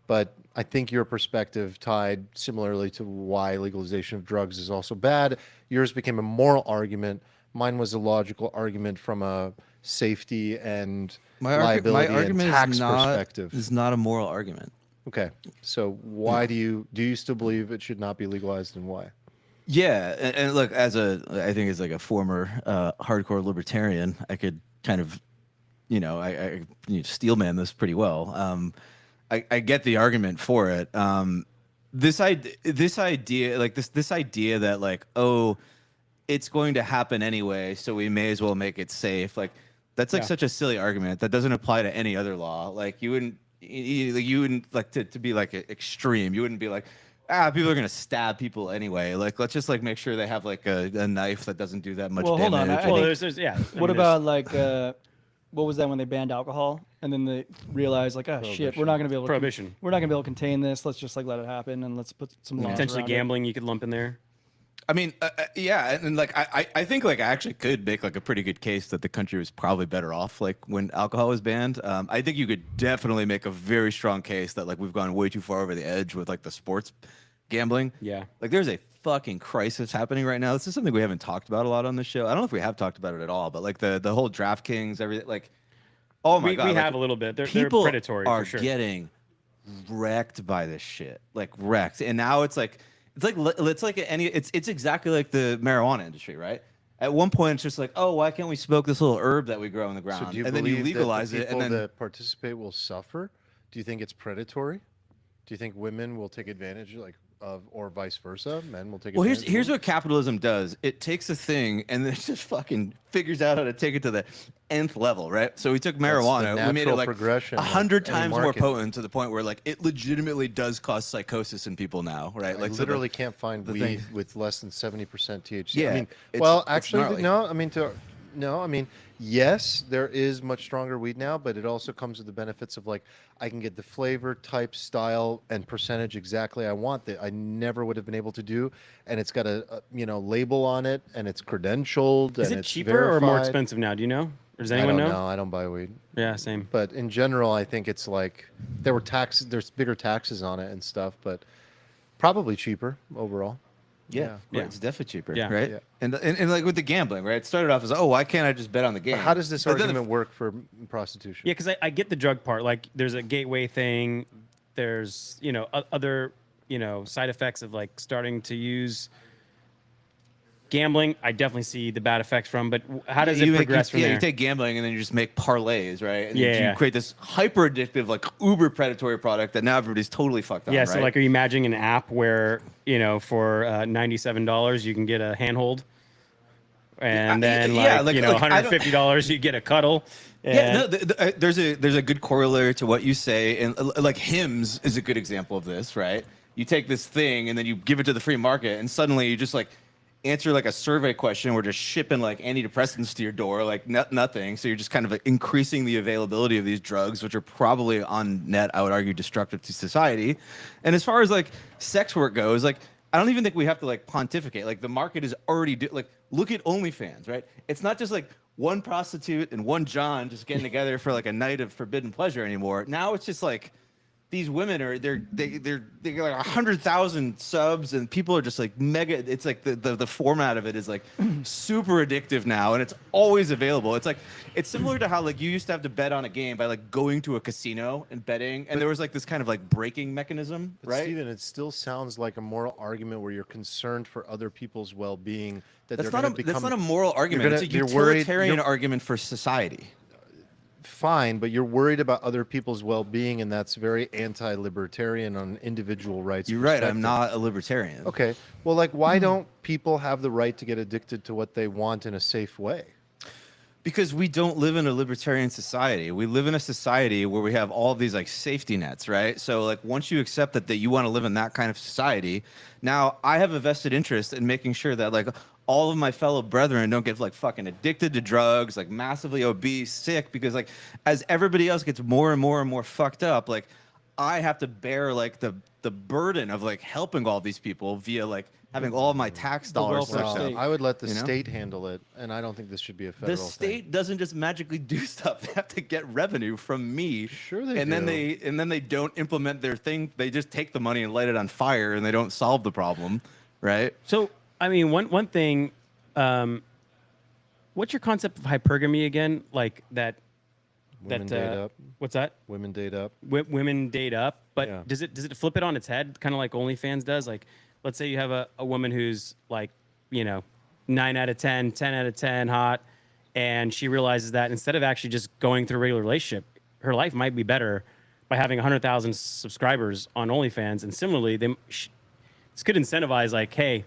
But I think your perspective tied similarly to why legalization of drugs is also bad. Yours became a moral argument. Mine was a logical argument from a safety and liability and tax perspective. is not a moral argument. Okay, so why do you still believe it should not be legalized, and why? Yeah, and look, I think as like a former hardcore libertarian, I could kind of, I steelman this pretty well. I get the argument for it. This idea that like, oh, it's going to happen anyway, so we may as well make it safe. Like that's like such a silly argument that doesn't apply to any other law. Like you wouldn't like to be like extreme. You wouldn't be like, people are gonna stab people anyway. Like let's just like make sure they have like a knife that doesn't do that much Well, hold damage. on, well, think- there's yeah. What about like what was that when they banned alcohol and then they realized like, oh shit, we're not gonna be able to Prohibition. we're not gonna be able to contain this. Let's just like let it happen and let's put some laws potentially around it. gambling? You could lump in there. I mean, yeah, and like I think like I actually could make like a pretty good case that the country was probably better off like when alcohol was banned. I think you could definitely make a very strong case that like we've gone way too far over the edge with like the sports gambling. Yeah. Like there's a fucking crisis happening right now. This is something we haven't talked about a lot on this show. I don't know if we have talked about it at all, but like the whole DraftKings, everything, like, oh my god, We like, have a little bit. They're people predatory are for sure. getting wrecked by this shit, like wrecked. And now it's like it's exactly like the marijuana industry, right? At one point, it's just like, oh, why can't we smoke this little herb that we grow in the ground? So do you and then you believe legalize that the it, people and then that participate will suffer? Do you think it's predatory? Do you think women will take advantage of, or vice versa? Men will take well, advantage. here's of what capitalism does. It takes a thing and then it just fucking figures out how to take it to the nth level, right? So we took marijuana, we made it natural like progression of 100 any times more market. potent to the point where like it legitimately does cause psychosis in people now, right? I Like so literally can't find the weed thing- with less than 70% THC. Yeah, I mean, it's- well, it's actually, gnarly. no. I mean, no. I mean, yes, there is much stronger weed now, but it also comes with the benefits of like I can get the flavor, type, style, and percentage exactly I want that I never would have been able to do, and it's got a label on it, and it's credentialed. Is and it it's cheaper or more verified. expensive now? Do you know? Or does I anyone don't know? know. I don't buy weed. Yeah, same. But in general, I think it's like there's bigger taxes on it and stuff, but probably cheaper overall. Yeah, Yeah. it's definitely cheaper, Yeah. right? Yeah. And like with the gambling, right? It started off as, oh, why can't I just bet on the game? But how does this But then argument work for prostitution? Yeah, because I get the drug part. Like, there's a gateway thing. There's other side effects of like starting to use gambling. I definitely see the bad effects from. But how does it progress from there? you take gambling and then you just make parlays, right? And Yeah. you create this hyper addictive, like uber predatory product that now everybody's totally fucked on. Yeah, right? so like, are you imagining an app where for $97 you can get a handhold, and then yeah, like, I don't- $150 you get a cuddle? Yeah, no, And- there's a good corollary to what you say, and like Hims is a good example of this, right? You take this thing and then you give it to the free market, and suddenly you just like answer like a survey question. We're just shipping like antidepressants to your door, like nothing. So you're just kind of like, increasing the availability of these drugs, which are probably on net, I would argue, destructive to society. And as far as like sex work goes, like I don't even think we have to like pontificate. Like the market is already like look at OnlyFans, right? It's not just like one prostitute and one John just getting together for like a night of forbidden pleasure anymore. Now it's just like these women are they got like 100,000 subs, and people are just like mega. It's like the format of it is like super addictive now, and it's always available. It's like it's similar to how like you used to have to bet on a game by like going to a casino and betting, and there was like this kind of like breaking mechanism, But right? Steven, it still sounds like a moral argument where you're concerned for other people's well-being. That's not a moral argument. It's a you're worried- utilitarian you're- argument for society. Fine, but you're worried about other people's well-being, and that's very anti-libertarian on individual rights. You're right. I'm perspective. not a libertarian. Okay. Well, like, why don't people have the right to get addicted to what they want in a safe way? Because we don't live in a libertarian society. We live in a society where we have all of these like safety nets, right? So like once you accept that you want to live in that kind of society, now I have a vested interest in making sure that like all of my fellow brethren don't get like fucking addicted to drugs, like massively obese, sick, because like as everybody else gets more and more and more fucked up, like I have to bear like the burden of like helping all these people via like having all of my tax dollars. welfare sucked state. up. I would let the You know? state handle it, and I don't think this should be a The federal state thing. doesn't just magically do stuff. They have to get revenue from me. Sure they and then do. then they don't implement their thing. They just take the money and light it on fire, and they don't solve the problem, right? So, I mean, one thing, what's your concept of hypergamy again? Like that, Women that date up. what's that? Women date up. Women date up, but Yeah. does it flip it on its head, kind of like OnlyFans does? Like, let's say you have a woman who's like, 9 out of 10, 10 out of 10 hot, and she realizes that instead of actually just going through a regular relationship, her life might be better by having 100,000 subscribers on OnlyFans. And similarly, this could incentivize like, hey,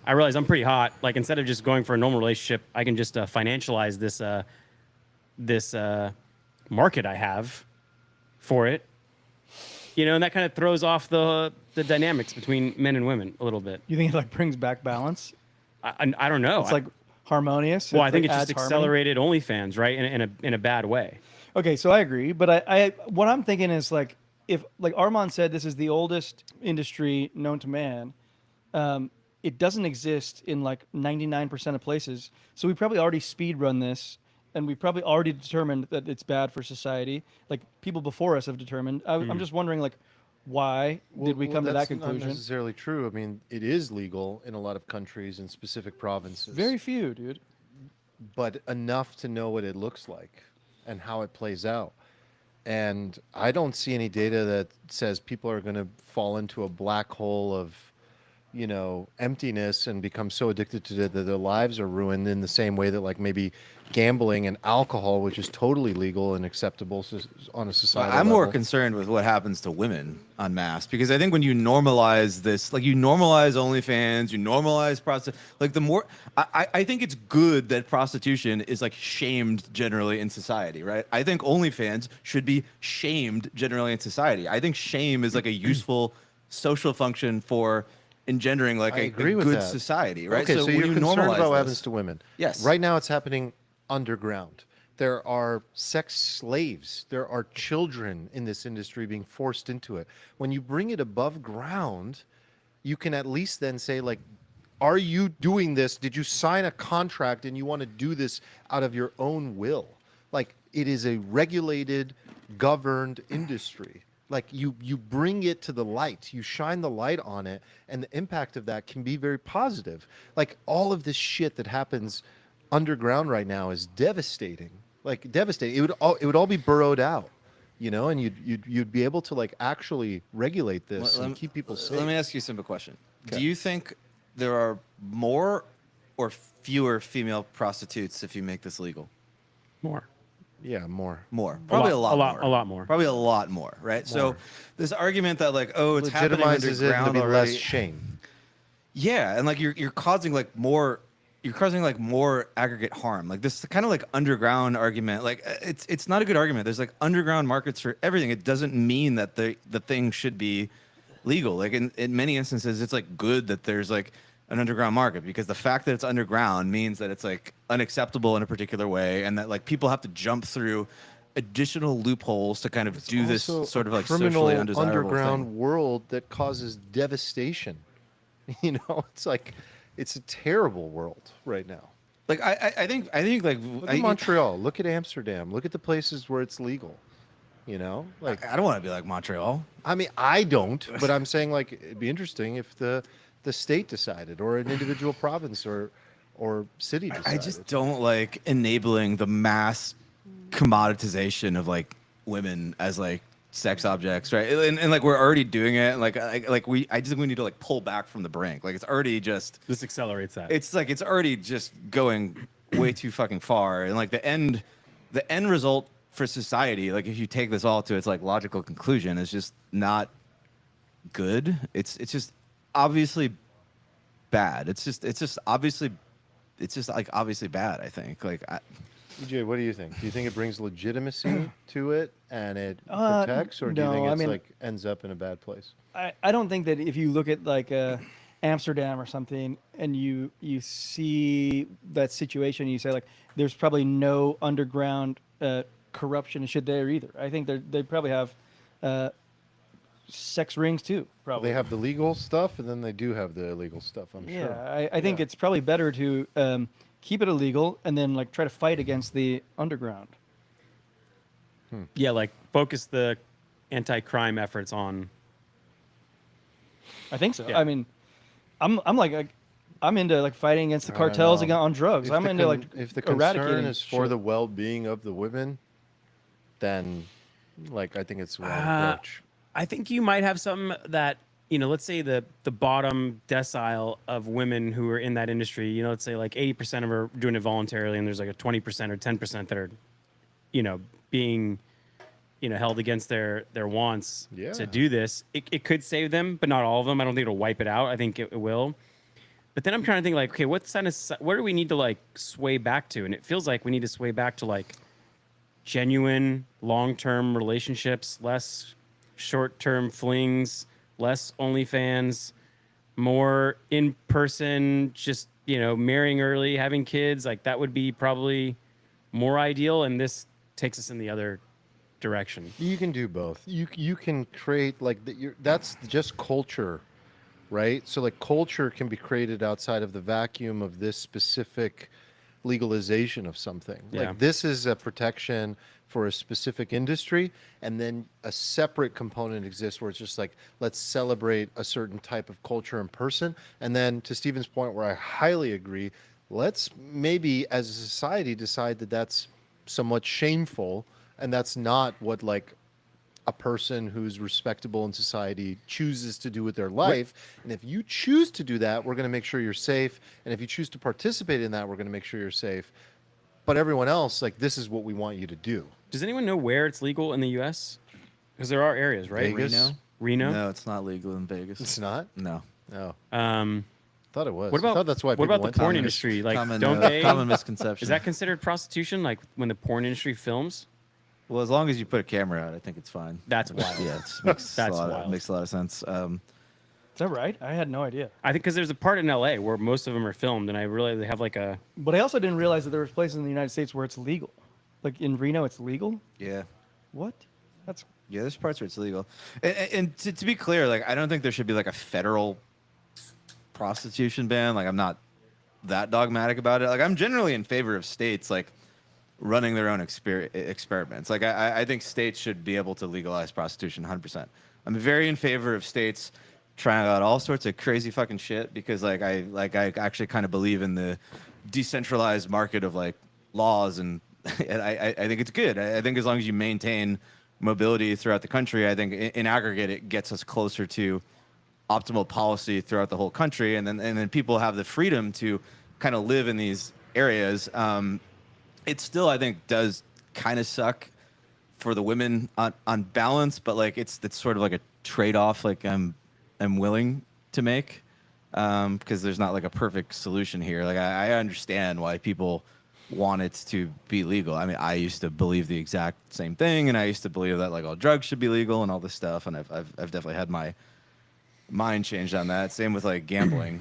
I realize I'm pretty hot. Like, instead of just going for a normal relationship, I can just financialize this market I have for it. And that kind of throws off the dynamics between men and women a little bit. You think it like brings back balance? I don't know. It's like harmonious. well, I think like, it's just adds harmony? accelerated OnlyFans, right? In a bad way. Okay, so I agree, but I what I'm thinking is like if like Armand said, this is the oldest industry known to man. It doesn't exist in like 99% of places, so we probably already speed run this, and we probably already determined that it's bad for society. Like people before us have determined. I'm just wondering like why did we come to that that's conclusion? Not necessarily true. I mean, it is legal in a lot of countries in specific provinces. Very few, dude. But enough to know what it looks like and how it plays out. and I don't see any data that says people are going to fall into a black hole of, emptiness and become so addicted to it that their lives are ruined in the same way that like maybe gambling and alcohol, which is totally legal and acceptable on a societal I'm more level. concerned with what happens to women en masse, because I think when you normalize this, like you normalize OnlyFans, you normalize prostitution, like the more, I think it's good that prostitution is like shamed generally in society, right? I think OnlyFans should be shamed generally in society. I think shame is like a useful social function for engendering like I a agree with good that. society, right? Okay, so when you're you concerned normalize about what this- happens to women. Yes. Right now it's happening underground. There are sex slaves. There are children in this industry being forced into it. When you bring it above ground, you can at least then say, like, are you doing this? Did you sign a contract and you want to do this out of your own will? Like, it is a regulated, governed industry. Like, you bring it to the light, you shine the light on it, and the impact of that can be very positive. Like, all of this shit that happens underground right now is devastating. Like, devastating. It would all be burrowed out, and you'd be able to like actually regulate this and keep people safe. Let me ask you a simple question. Do you think there are more or fewer female prostitutes if you make this legal? More. Yeah, more. More. Probably a lot more. A lot more. Probably a lot more, right? So this argument that like, oh, it's happening Legitimizes it to underground be already. less shame. Yeah, and like you're causing like more aggregate harm. Like this kind of like underground argument, like it's not a good argument. There's like underground markets for everything. It doesn't mean that the thing should be legal. Like in many instances, it's like good that there's like an underground market, because the fact that it's underground means that it's like unacceptable in a particular way, and that like people have to jump through additional loopholes to kind of do this Also sort of a like criminal socially undesirable underground thing. world that causes devastation. It's like it's a terrible world right now. Like I think like Look at Montreal. Look at Amsterdam. Look at the places where it's legal. Like I don't want to be like Montreal. I mean, I don't, but I'm saying like it'd be interesting if the state decided, or an individual province or city decided. I just don't like enabling the mass commoditization of like women as like sex objects, right? And like we're already doing it. And I just think we need to like pull back from the brink. Like it's already just This accelerates that. it's like it's already just going way too fucking far. And like the end result for society, like if you take this all to its like logical conclusion, is just not good. It's just obviously bad. It's just obviously bad, I think. Like EJ, what do you think? Do you think it brings legitimacy to it and it protects, or do you no, think I it's mean- like ends up in a bad place? I don't think that if you look at like Amsterdam or something and you see that situation, you say like there's probably no underground corruption and shit there either. I think they probably have sex rings too. Probably They have the legal stuff, and then they do have the illegal stuff. I'm Yeah, sure. I think it's probably better to keep it illegal and then like try to fight against the underground. Yeah, like focus the anti-crime efforts on. I think so. Yeah. I mean, I'm into like fighting against the cartels know. on drugs. If I'm the into like if the concern eradicating is for shit. the well-being of the women, then like I think it's the wrong approach. I think you might have some that, let's say the bottom decile of women who are in that industry, let's say like 80% of them are doing it voluntarily, and there's like a 20% or 10% that are, being, held against their wants Yeah. to do this. It could save them, but not all of them. I don't think it'll wipe it out. I think it will. But then I'm trying to think like, okay, what do we need to like sway back to? And it feels like we need to sway back to like genuine long-term relationships, less short-term flings, less OnlyFans, more in-person, just, marrying early, having kids. Like that would be probably more ideal. And this takes us in the other direction. You can do both. You can create like that's just culture, right? So like culture can be created outside of the vacuum of this specific legalization of something. Yeah. Like this is a protection for a specific industry, and then a separate component exists where it's just like, let's celebrate a certain type of culture and person. And then to Stephen's point, where I highly agree, let's maybe as a society decide that that's somewhat shameful, and that's not what like a person who's respectable in society chooses to do with their life. And if you choose to do that, we're going to make sure you're safe. And if you choose to participate in that, we're going to make sure you're safe. But everyone else, like, this is what we want you to do. Does anyone know where it's legal in the U.S.? Because there are areas, right? Vegas? Reno. No, it's not legal in Vegas. It's not? No. No. Um, Thought it was. what about I thought that's why what people about the went to porn Vegas. industry? Like, Common, don't they? common misconception. Is that considered prostitution? Like when the porn industry films? Well, as long as you put a camera out, I think it's fine. That's wild. Yeah, it makes, That's a lot wild. makes a lot of sense. Is that right? I had no idea. I think because there's a part in L.A. where most of them are filmed, and I realize they have like a. But I also didn't realize that there was places in the United States where it's legal. Like in Reno, it's legal. yeah. What? That's Yeah, there's parts where it's illegal. And to be clear, like I don't think there should be like a federal prostitution ban. Like I'm not that dogmatic about it. Like I'm generally in favor of states like running their own experiments. Like I think states should be able to legalize prostitution 100%. I'm very in favor of states trying out all sorts of crazy fucking shit because I actually kind of believe in the decentralized market of like laws and I think it's good. I think as long as you maintain mobility throughout the country, I think in aggregate it gets us closer to optimal policy throughout the whole country, and then people have the freedom to kind of live in these areas. It still, I think, does kind of suck for the women on balance, but like it's sort of like a trade-off. Like I'm willing to make because there's not like a perfect solution here. Like I understand why people want it to be legal. I mean, I used to believe the exact same thing, and I used to believe that like all drugs should be legal and all this stuff. And I've definitely had my mind changed on that. Same with like gambling,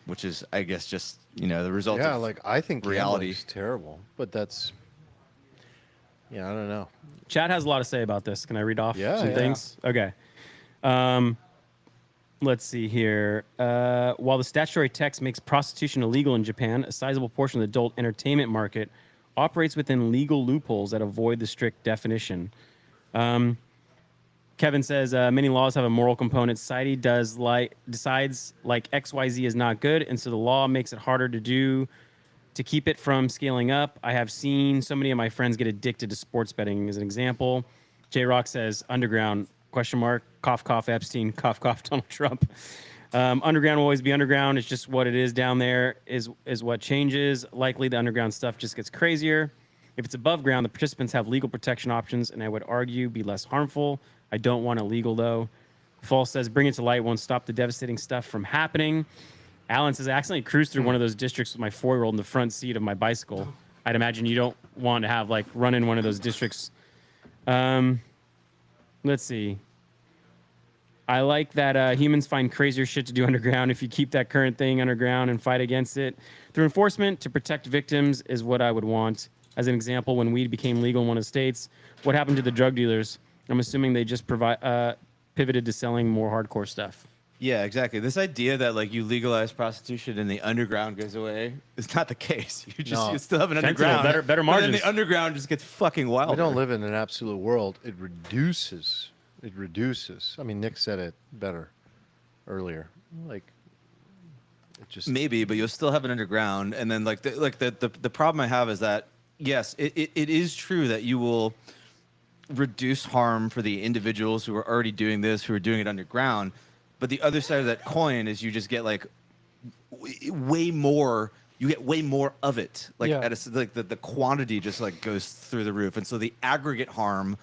which is, I guess, just the result. Yeah, of like I think reality is terrible, but that's I don't know. Chad has a lot to say about this. Can I read off Yeah, some yeah. things? Okay. Let's see here. While the statutory text makes prostitution illegal in Japan, a sizable portion of the adult entertainment market operates within legal loopholes that avoid the strict definition. Kevin says many laws have a moral component. Society decides like XYZ is not good, and so the law makes it harder to do to keep it from scaling up. I have seen so many of my friends get addicted to sports betting as an example. J Rock says underground ? Cough cough Epstein, cough cough Donald Trump. Underground will always be underground. It's just what it is down there is what changes. Likely the underground stuff just gets crazier. If it's above ground, the participants have legal protection options, and I would argue be less harmful. I don't want it legal though. False says bring it to light won't stop the devastating stuff from happening. Alan says I accidentally cruised through one of those districts with my 4-year-old in the front seat of my bicycle. I'd imagine you don't want to have like run in one of those districts. Let's see. I like that humans find crazier shit to do underground. If you keep that current thing underground and fight against it through enforcement to protect victims is what I would want. As an example, when weed became legal in one of the states, what happened to the drug dealers? I'm assuming they just pivoted to selling more hardcore stuff. Yeah, exactly. This idea that like you legalize prostitution and the underground goes away is not the case. You still have an Fentanyl, underground, better but then margins. the underground just gets fucking wild. We don't live in an absolute world. It reduces. I mean, Nick said it better earlier. Like, it just Maybe, but you'll still have an underground. And then like the problem I have is that yes, it is true that you will reduce harm for the individuals who are already doing this, who are doing it underground. But the other side of that coin is you just get like way more. You get way more of it. Like the quantity just like goes through the roof, and so the aggregate harm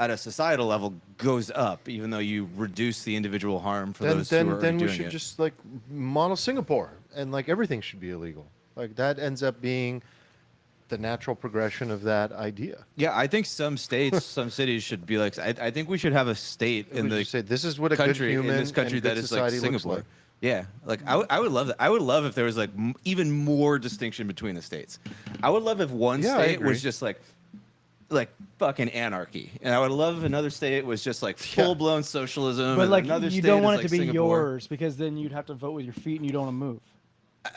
at a societal level goes up, even though you reduce the individual harm for those who are already then we doing should it. just like model Singapore, and like everything should be illegal. Like that ends up being the natural progression of that idea. Yeah, I think some states, some cities should be like. I think we should have a state in We the should say this is what a country good human in this country and good that is like society looks Singapore. like. Yeah, like I would love that. I would love if there was like even more distinction between the states. I would love if one Yeah, I state agree. was just like fucking anarchy, and I would love if another state was just like full blown socialism. but and like another you state don't is want it like to be Singapore. yours because then you'd have to vote with your feet and you don't want to move.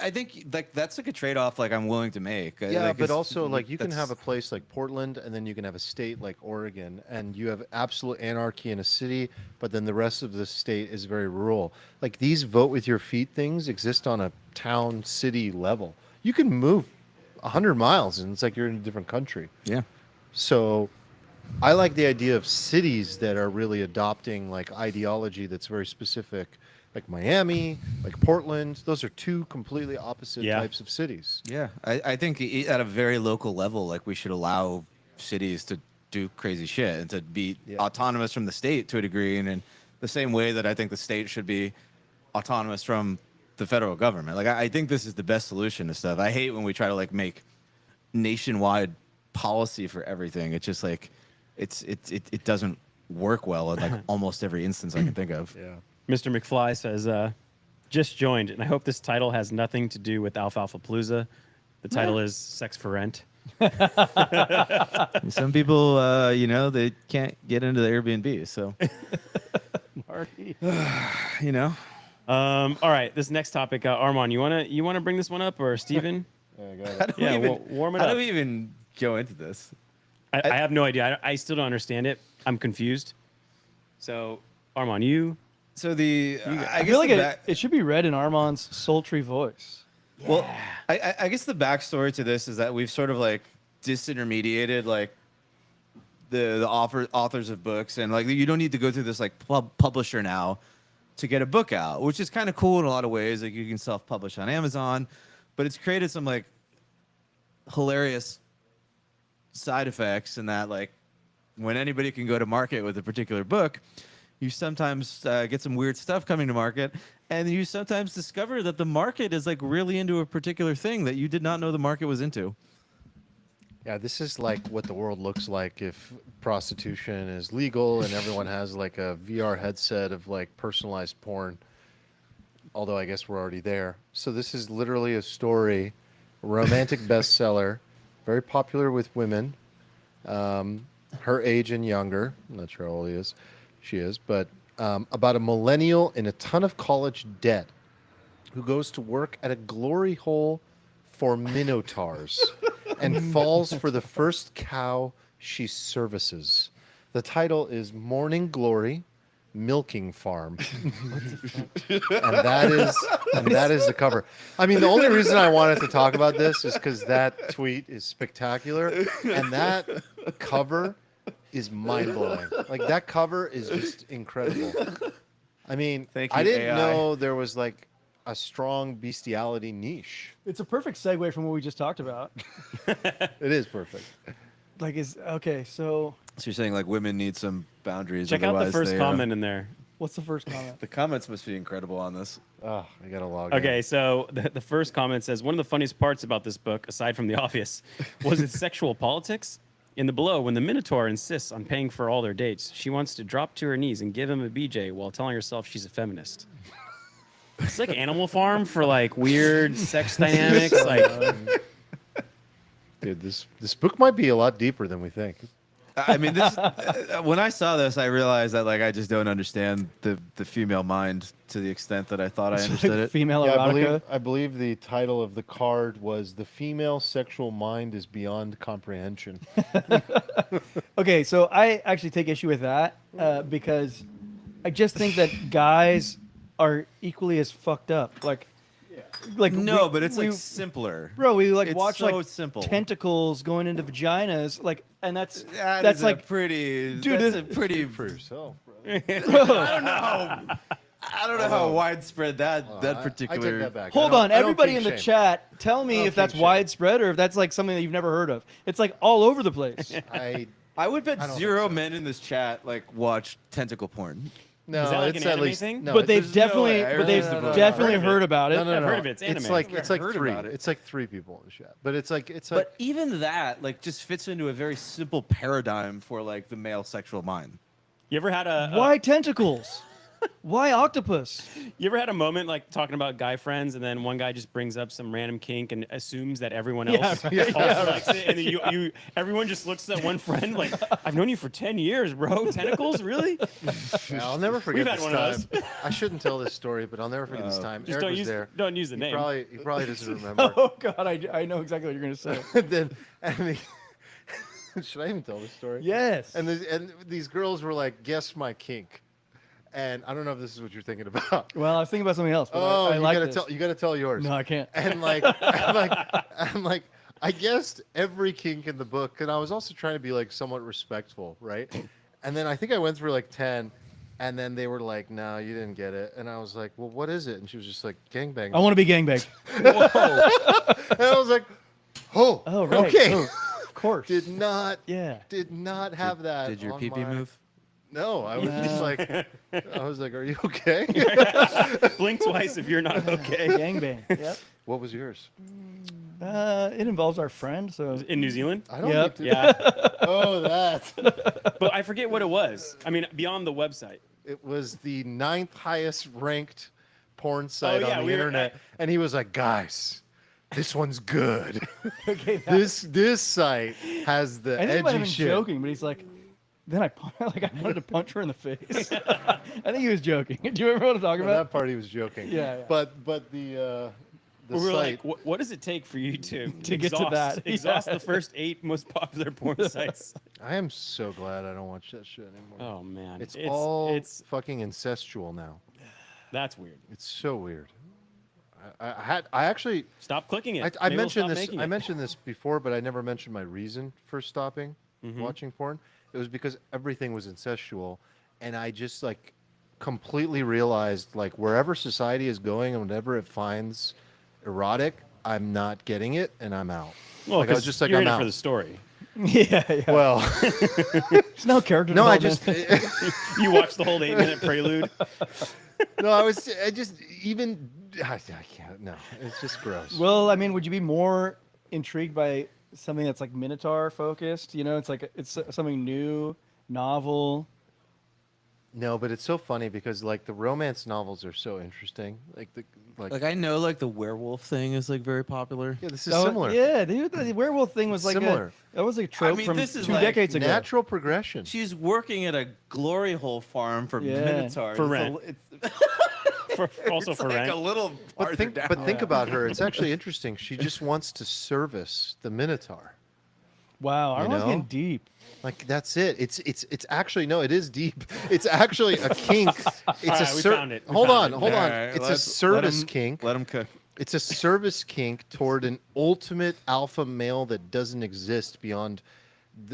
I think like that's like a trade off like I'm willing to make. Yeah, Like, but it's- also like you can that's- have a place like Portland, and then you can have a state like Oregon, and you have absolute anarchy in a city, but then the rest of the state is very rural. Like these vote with your feet things exist on a town city level. You can move 100 miles, and it's like you're in a different country. Yeah. So I like the idea of cities that are really adopting like ideology that's very specific, like Miami, like Portland. Those are two completely opposite Yeah. types of cities. Yeah, I think at a very local level, like we should allow cities to do crazy shit and to be Yeah. autonomous from the state to a degree, and in the same way that I think the state should be autonomous from the federal government. Like I think this is the best solution to stuff. I hate when we try to like make nationwide policy for everything. It's just like it doesn't work well in like almost every instance I can think of. Yeah. Mr. McFly says, just joined, and I hope this title has nothing to do with Alfalfa Palooza. The title is Sex for Rent. Some people, you know, they can't get into the Airbnb, so Marty. you know. All right, this next topic, Armand, you wanna bring this one up, or Steven? Yeah, I got it. How do we Yeah, even, warm it how up. do we even go into this? I have no idea. I still don't understand it. I'm confused. So, Armand, you So the I feel like it should be read in Armand's sultry voice. Well, I guess the backstory to this is that we've sort of like disintermediated like the authors of books, and like you don't need to go through this like publisher now to get a book out, which is kind of cool in a lot of ways. Like you can self-publish on Amazon, but it's created some like hilarious side effects in that like when anybody can go to market with a particular book, you sometimes get some weird stuff coming to market, and you sometimes discover that the market is like really into a particular thing that you did not know the market was into. Yeah, this is like what the world looks like if prostitution is legal and everyone has like a VR headset of like personalized porn. Although I guess we're already there. So this is literally a story, a romantic bestseller, very popular with women, her age and younger. I'm not sure how old she is, but about a millennial in a ton of college debt who goes to work at a glory hole for Minotaurs and falls for the first cow she services. The title is Morning Glory Milking Farm. and that is the cover. I mean, the only reason I wanted to talk about this is because that tweet is spectacular, and that cover is mind-blowing. Like, that cover is just incredible. I mean, Thank you, I didn't AI. know there was like a strong bestiality niche. It's a perfect segue from what we just talked about. It is perfect. Like, okay, so So you're saying like women need some boundaries. check out the otherwise first they, comment in there. what's the first comment? The comments must be incredible on this. Oh, I gotta log Okay, in. so the first comment says, one of the funniest parts about this book, aside from the obvious, was its sexual politics. In the below, when the Minotaur insists on paying for all their dates, she wants to drop to her knees and give him a BJ while telling herself she's a feminist. It's like Animal Farm for like weird sex dynamics. Like, Dude, this book might be a lot deeper than we think. I mean, this when I saw this, I realized that like I just don't understand the female mind to the extent that I thought I understood it. Female Yeah, erotica. I believe the title of the card was "The Female Sexual Mind is Beyond Comprehension." Okay, so I actually take issue with that because I just think that guys are equally as fucked up. Like No, but it's like simpler. bro, we like It's watch so like simple. tentacles going into vaginas, like, and that's That's like pretty. Dude, that's it- a pretty. For yourself, brother. I don't know how widespread that I particular. take that back. Hold I on, don't everybody kink in the shame. chat, tell me don't if that's kink shame. widespread or if that's like something that you've never heard of. It's like all over the place. I would bet I don't zero think so. men in this chat like watch tentacle porn. No, Is that like it's an at anime least. thing? No, but it's- they've there's no definitely, way. I but they've refuse to believe definitely it. heard about it. No, no, I've no. heard of it. It's anime. It's like Heard three. about it. It's like three people in the chat, but it's like But even that like just fits into a very simple paradigm for like the male sexual mind. you ever had a Why tentacles? Why octopus? you ever had a moment like talking about guy friends, and then one guy just brings up some random kink and assumes that everyone else also likes it, and then you everyone just looks at one friend like, I've known you for 10 years, bro. Tentacles, really? Yeah, I'll never forget We've had this one of time. I shouldn't tell this story, but I'll never forget this time. Just Eric was there. don't use the He name. probably doesn't remember. Oh God, I know exactly what you're gonna say. Should I even tell this story? Yes. And these girls were like, "Guess my kink," and I don't know if this is what you're thinking about. Well, I was thinking about something else. But Oh, I you like gotta this. tell. You gotta tell yours. No, I can't. And like, I'm like, I guessed every kink in the book, and I was also trying to be like somewhat respectful, right? And then I think I went through like 10, and then they were like, "No, you didn't get it." And I was like, "Well, what is it?" And she was just like, "Gangbang." I want to be gangbanged. And I was like, "Oh, Oh, right. okay." Oh, of course. Did not have that. Did your on pee-pee my- move? No, I was just like, "Are you okay?" Blink twice if you're not okay. Gangbang. Yep. What was yours? It involves our friend, so In New Zealand? I don't Yep. need to. Yeah. Oh, that. But I forget what it was. I mean, beyond the website. It was the 9th highest ranked porn site yeah, on the we were internet, and he was like, "Guys, this one's good. okay, this site has the I think he might have edgy been shit." joking, but he's like, then I wanted to punch her in the face. I think he was joking. Do you remember what I'm talking Well, about? that part he was joking. Yeah, yeah. But the We were site. like, what does it take for you to get to that? Exhaust Yeah. the first 8 most popular porn sites. I am so glad I don't watch that shit anymore. Oh man, It's all it's fucking incestual now. that's weird. It's so weird. I actually Stop clicking it. I Maybe we'll mentioned stop this. making I it. mentioned this before, but I never mentioned my reason for stopping watching porn. It was because everything was incestual, and I just like completely realized like wherever society is going and whatever it finds erotic, I'm not getting it, and I'm out. Well, like I was 'cause just like you're I'm in it out. for the story. Yeah, yeah. Well, There's no character no, I development. just You watch the whole 8-minute prelude. no, I just even I can't. No, it's just gross. Well, I mean, would you be more intrigued by something that's like Minotaur focused? You know, it's like it's something new, novel. No, but it's so funny because like the romance novels are so interesting. Like I know, like the werewolf thing is like very popular. yeah, this is Oh, similar. Yeah, the werewolf thing was It's like similar. that was a trope mean, from this is 2 like decades ago. Natural progression. She's working at a glory hole farm for Yeah. Minotaurs. For It's a- rent. Also it's for like rent. a little But farther think, down. but think about her. It's actually interesting. She just wants to service the Minotaur. Wow, I You was getting know? deep. Like that's it. It's actually no. It is deep. It's actually a kink. It's All a right, we ser- found it. We Hold found on, it. hold on. Alright, It's a let service him- kink. Let him cook. It's a service kink toward an ultimate alpha male that doesn't exist beyond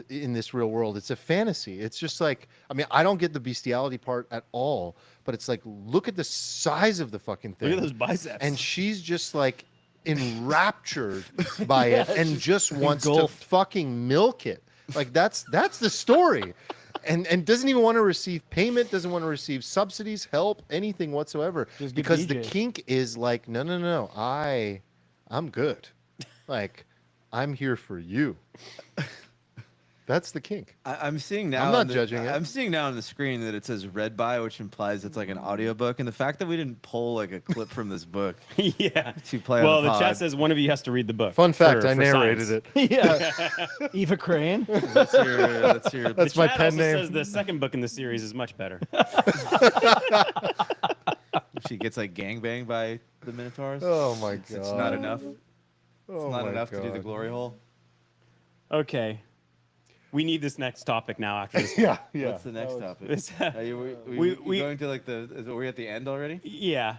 in this real world. It's a fantasy. It's just like, I mean, I don't get the bestiality part at all, but it's like, look at the size of the fucking thing. Look at those biceps. And she's just like enraptured by it and just wants to engulfed. fucking milk it. Like that's the story. And doesn't even want to receive payment, doesn't want to receive subsidies, help, anything whatsoever. Just good Because the DJ. kink is like, no, I'm good. Like, I'm here for you. That's the kink. I'm seeing now. not on the- judging it. I'm seeing now on the screen that it says read by, which implies it's like an audiobook. And the fact that we didn't pull like a clip from this book yeah. to play on Well, the the pod. chat says one of you has to read the book. Fun fact, for- I for narrated science. it. Yeah, Eva Crane. That's your. That's The my chat pen also name. says the second book in the series is much better. She gets like gangbanged by the Minotaurs. Oh my god. It's not enough. Oh It's not my enough to do the God. glory hole. Okay. We need this next topic now after this. Yeah. What's the next topic? This- Are you we- going to like the? Are we at the end already? Yeah.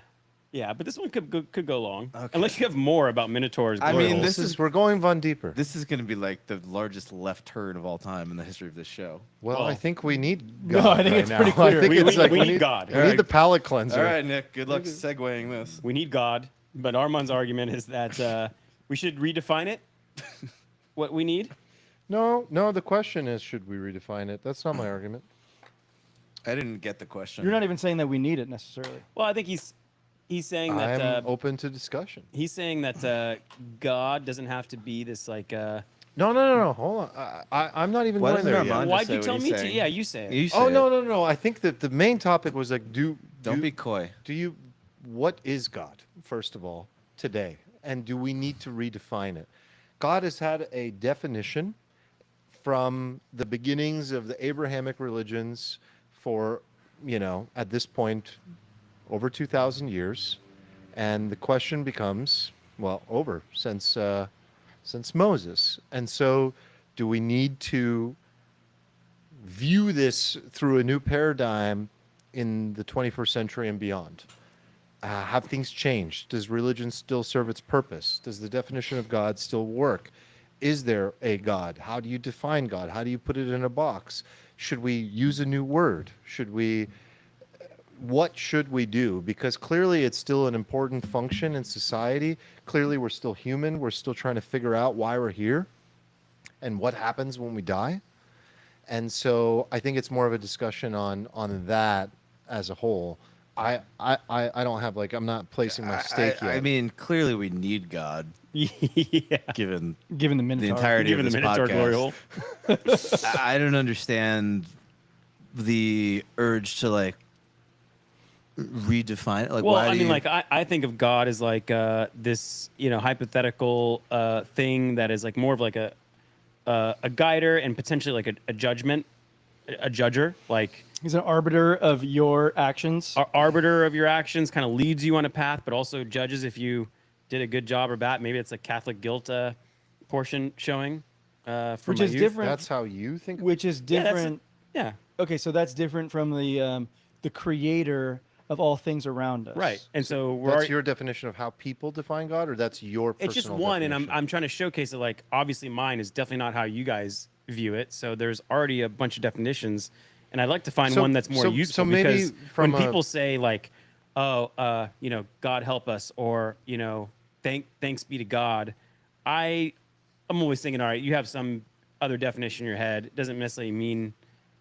Yeah, but this one could go long. Unless you have more about Minotaurs. I glory mean, holes. this is- We're going Von Deeper. This is going to be like the largest left turn of all time in the history of this show. Well, Well- I think we need No, God I think right it's now. pretty clear. I think We- it's we- like we need God. We All right. need the palate cleanser. All right, Nick. Good luck segueing this. We need God, but Armand's argument is that we should redefine it. What we need. No. The question is, should we redefine it? That's not my argument. I didn't get the question. You're not even saying that we need it necessarily. Well, I think he's saying that I'm open to discussion. he's saying that God doesn't have to be this like. No. Hold on. I'm not even Why going doesn't there Armand yet. Why'd just say you what tell he's me to? saying? Yeah, you say it. You Oh say no, it. no. I think that the main topic was like, Don't be coy. what is God, first of all, today? And do we need to redefine it? God has had a definition from the beginnings of the Abrahamic religions for, at this point, over 2,000 years. And the question becomes, since Moses. And so do we need to view this through a new paradigm in the 21st century and beyond? Have things changed? Does religion still serve its purpose? Does the definition of God still work? Is there a God? How do you define God? How do you put it in a box? Should we use a new word? What should we do? Because clearly it's still an important function in society. Clearly we're still human. We're still trying to figure out why we're here and what happens when we die. And so I think it's more of a discussion on that as a whole. I don't have I'm not placing my stake yet. I mean, clearly we need God, Yeah. given the the Minotaur. entirety Given of the this Minotaur glory hole. podcast. I don't understand the urge to redefine it. Well, why I do mean, you- I think of God as this, hypothetical thing that is more of a guider and potentially a judgment, a judger, He's an arbiter of your actions. arbiter of your actions, kind of leads you on a path, but also judges if you did a good job or bad. Maybe it's a Catholic guilt portion showing, from Which my is youth. different. That's how you think. Which is Yeah, that's- different. Yeah, Okay, so that's different from the creator of all things around us. right. And so we're That's already, your definition of how people define God, or that's your personal it's just one, and definition? I'm trying to showcase it. Obviously, mine is definitely not how you guys view it. So there's already a bunch of definitions, and I'd like to find So- one that's more so useful. maybe because from when a- people say God help us, or thanks be to God, I'm always thinking, all right, you have some other definition in your head. It doesn't necessarily mean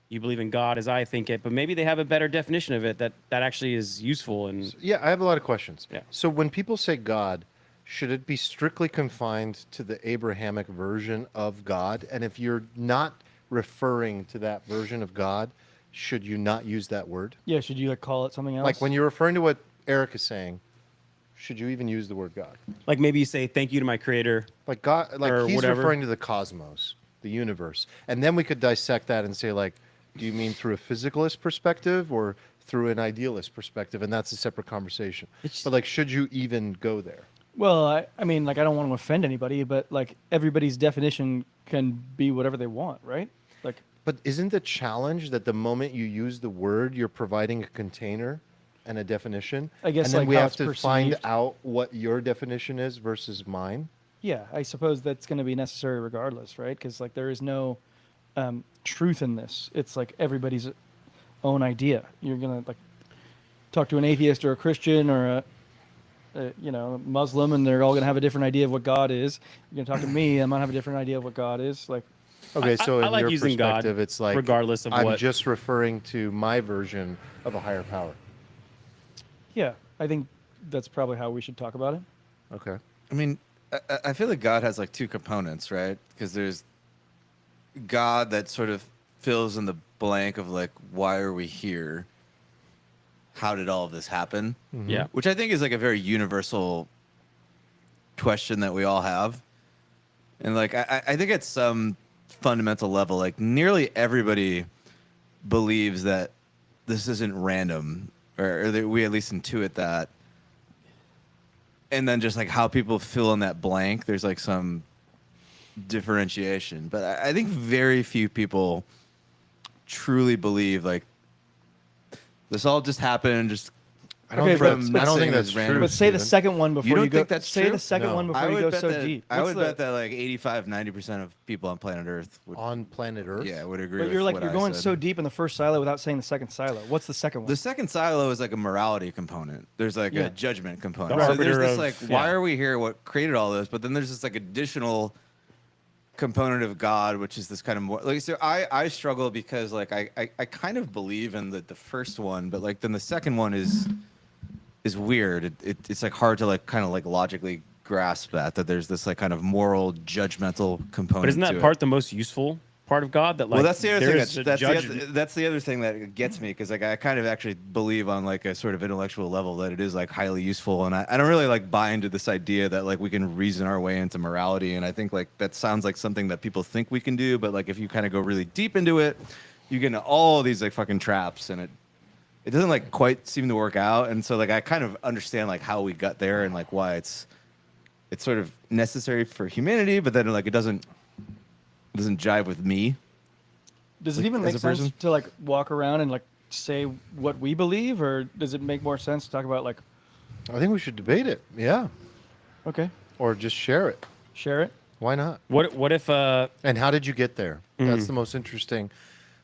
you believe in God as I think it, but maybe they have a better definition of it that actually is useful. And Yeah, I have a lot of questions. Yeah. So when people say God, should it be strictly confined to the Abrahamic version of God? And if you're not referring to that version of God, should you not use that word? Yeah, should you call it something else? Like when you're referring to what Eric is saying, should you even use the word God? maybe you say thank you to my creator. Like God, Or he's whatever. referring to the cosmos, the universe. And then we could dissect that and say do you mean through a physicalist perspective or through an idealist perspective? And that's a separate conversation. But should you even go there? Well, I mean, I don't want to offend anybody, but everybody's definition can be whatever they want, right? But isn't the challenge that the moment you use the word, you're providing a container and a definition? I guess, and then we how have it's to find perceived. out what your definition is versus mine. Yeah, I suppose that's going to be necessary regardless, right? Because there is no truth in this. It's everybody's own idea. You're gonna talk to an atheist or a Christian or a Muslim, and they're all gonna have a different idea of what God is. You're gonna talk to me, I'm gonna have a different idea of what God is. Okay, so I in like your using God perspective, it's regardless of I'm what. just referring to my version of a higher power. Yeah, I think that's probably how we should talk about it. Okay. I mean, I feel like God has two components, right? Because there's God that sort of fills in the blank of why are we here? How did all of this happen? Yeah. Which I think is a very universal question that we all have. And I think at some fundamental level, nearly everybody believes that this isn't random, or that we at least intuit that. And then just how people fill in that blank, there's some differentiation. But I think very few people truly believe this all just happened. Just I don't Okay, think but- that's, I don't think saying that's it's true. random. But say the Steven. second one before you, don't go. think that's say true? the second No. one before I you would go bet so that, deep. I What's would the- bet that 85-90% of people on planet Earth would, On planet Earth? yeah, would agree. But with you're what you're I going said. so deep in the first silo without saying the second silo. What's the second one? The second silo is a morality component. There's Yeah. a judgment component. The So there's arbiter this of- why yeah. are we here? What created all this? But then there's this additional component of God, which is this kind of more so I struggle because I kind of believe in the first one, but then the second one is weird. It's hard to kind of logically grasp that there's this kind of moral judgmental component. But isn't to that it. part the most useful part of God? That Well, that's the other there's thing. a That's judgment. that's the other thing that gets me because I kind of actually believe on a sort of intellectual level that it is highly useful, and I don't really buy into this idea that we can reason our way into morality, and I think that sounds like something that people think we can do, but if you kind of go really deep into it, you get into all these fucking traps, and it doesn't quite seem to work out, and so I kind of understand how we got there and why it's sort of necessary for humanity, but then it doesn't jive with me. Does it even as make a sense person? to walk around and say what we believe, or does it make more sense to talk about I think we should debate it. Yeah. okay, Or just share it. share it? Why not? What if And how did you get there? That's the most interesting.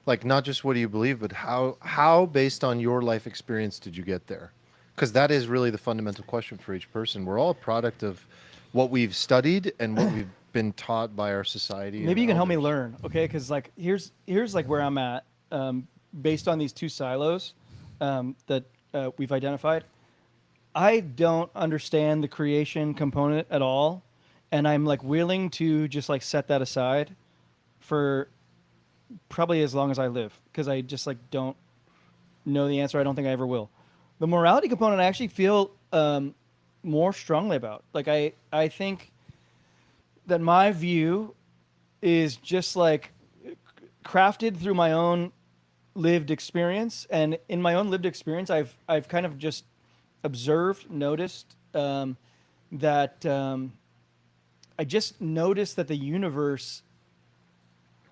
Like, not just what do you believe, but how based on your life experience did you get there? Because that is really the fundamental question for each person. We're all a product of what we've studied and what we've been taught by our society. Maybe you can help me elders. learn, okay? Because like here's like where I'm at, based on these two silos that we've identified. I don't understand the creation component at all, and I'm like willing to just like set that aside for probably as long as I live, because I just like don't know the answer. I don't think I ever will. The morality component I actually feel more strongly about. Like I think that my view is just like crafted through my own lived experience, and in my own lived experience, I've kind of just observed, noticed that I just noticed that the universe